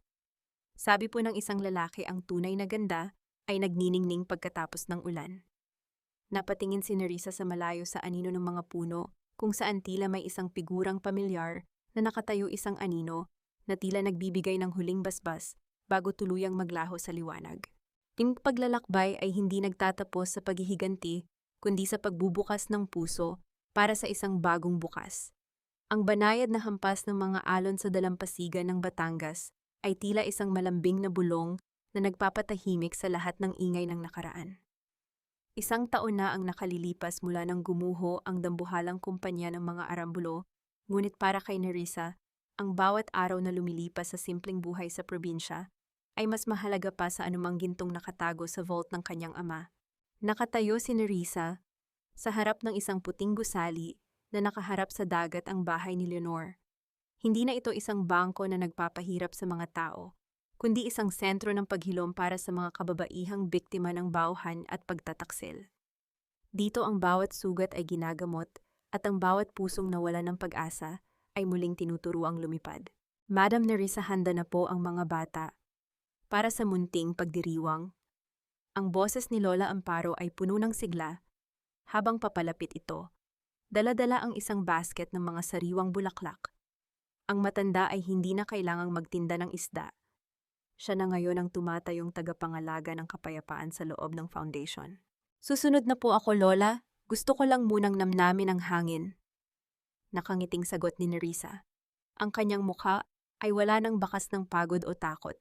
Sabi po ng isang lalaki ang tunay na ganda ay nagniningning pagkatapos ng ulan. Napatingin si Nerissa sa malayo sa anino ng mga puno kung saan tila may isang figurang pamilyar na nakatayo isang anino na tila nagbibigay ng huling basbas bago tuluyang maglaho sa liwanag. Yung paglalakbay ay hindi nagtatapos sa paghihiganti kundi sa pagbubukas ng puso para sa isang bagong bukas. Ang banayad na hampas ng mga alon sa dalampasigan ng Batangas ay tila isang malambing na bulong na nagpapatahimik sa lahat ng ingay ng nakaraan. Isang taon na ang nakalilipas mula nang gumuho ang dambuhalang kumpanya ng mga Arambulo, ngunit para kay Nerissa, ang bawat araw na lumilipas sa simpleng buhay sa probinsya ay mas mahalaga pa sa anumang gintong nakatago sa vault ng kanyang ama. Nakatayo si Nerissa sa harap ng isang puting gusali na nakaharap sa dagat ang bahay ni Leonor. Hindi na ito isang bangko na nagpapahirap sa mga tao, kundi isang sentro ng paghilom para sa mga kababaihang biktima ng bauhan at pagtataksil. Dito ang bawat sugat ay ginagamot at ang bawat pusong nawala ng pag-asa ay muling tinuturuang lumipad. Madam Nerissa, handa na po ang mga bata para sa munting pagdiriwang. Ang boses ni Lola Amparo ay puno ng sigla habang papalapit ito. Dala-dala ang isang basket ng mga sariwang bulaklak. Ang matanda ay hindi na kailangang magtinda ng isda. Siya na ngayon ang tumatayong tagapangalaga ng kapayapaan sa loob ng foundation. Susunod na po ako, Lola. Gusto ko lang munang namnamin ang hangin. Nakangiting sagot ni Nerissa. Ang kanyang mukha ay wala ng bakas ng pagod o takot.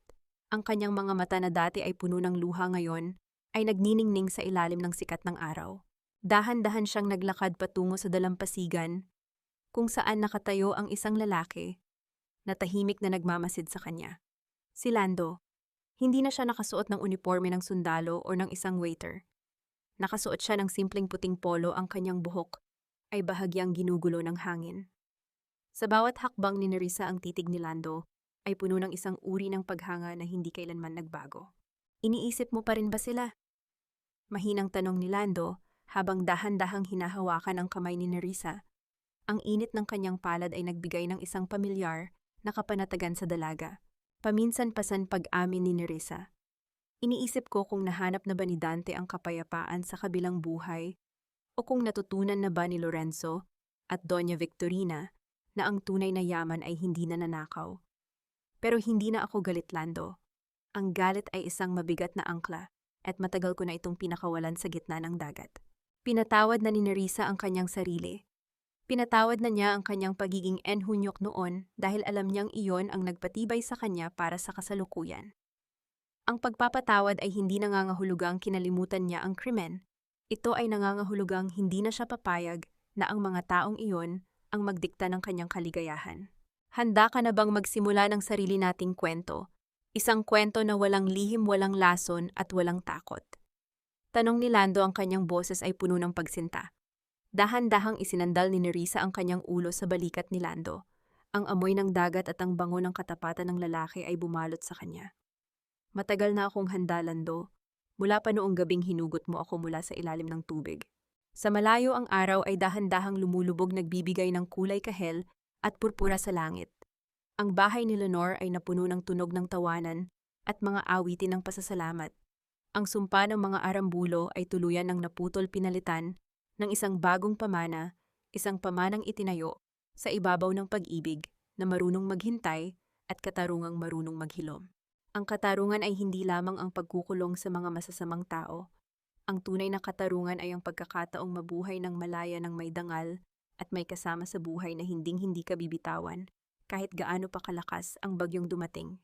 Ang kanyang mga mata na dati ay puno ng luha ngayon ay nagniningning sa ilalim ng sikat ng araw. Dahan-dahan siyang naglakad patungo sa dalampasigan kung saan nakatayo ang isang lalaki na tahimik na nagmamasid sa kanya. Si Lando. Hindi na siya nakasuot ng uniforme ng sundalo o ng isang waiter. Nakasuot siya ng simpleng puting polo, ang kanyang buhok ay bahagyang ginugulo ng hangin. Sa bawat hakbang ni Nerissa, ang titig ni Lando ay puno ng isang uri ng paghanga na hindi kailanman nagbago. Iniisip mo pa rin ba sila? Mahinang tanong ni Lando habang dahan-dahang hinahawakan ang kamay ni Nerissa. Ang init ng kanyang palad ay nagbigay ng isang pamilyar na kapanatagan sa dalaga. Paminsan-pasan pag-amin ni Nerissa. Iniisip ko kung nahanap na ba ni Dante ang kapayapaan sa kabilang buhay o kung natutunan na ba ni Lorenzo at Doña Victorina na ang tunay na yaman ay hindi nananakaw. Pero hindi na ako galit, Lando. Ang galit ay isang mabigat na angkla at matagal ko na itong pinakawalan sa gitna ng dagat. Pinatawad na ni Nerissa ang kanyang sarili. Pinatawad na niya ang kanyang pagiging enhunyok noon dahil alam niyang iyon ang nagpatibay sa kanya para sa kasalukuyan. Ang pagpapatawad ay hindi nangangahulugang kinalimutan niya ang krimen. Ito ay nangangahulugang hindi na siya papayag na ang mga taong iyon ang magdikta ng kanyang kaligayahan. Handa ka na bang magsimula ng sarili nating kwento? Isang kwento na walang lihim, walang lason at walang takot. Tanong ni Lando, ang kanyang boses ay puno ng pagsinta. Dahan-dahang isinandal ni Nerissa ang kanyang ulo sa balikat ni Lando. Ang amoy ng dagat at ang bango ng katapatan ng lalaki ay bumalot sa kanya. Matagal na akong handa, Lando. Mula pa noong gabing hinugot mo ako mula sa ilalim ng tubig. Sa malayo ang araw ay dahan-dahang lumulubog, nagbibigay ng kulay kahel at purpura sa langit. Ang bahay ni Leonor ay napuno ng tunog ng tawanan at mga awitin ng pasasalamat. Ang sumpa ng mga Arambulo ay tuluyan ng naputol, pinalitan ng isang bagong pamana, isang pamanang itinayo sa ibabaw ng pag-ibig na marunong maghintay at katarungang marunong maghilom. Ang katarungan ay hindi lamang ang pagkukulong sa mga masasamang tao. Ang tunay na katarungan ay ang pagkakataong mabuhay ng malaya ng may dangal at may kasama sa buhay na hinding-hindi ka bibitawan kahit gaano pa kalakas ang bagyong dumating.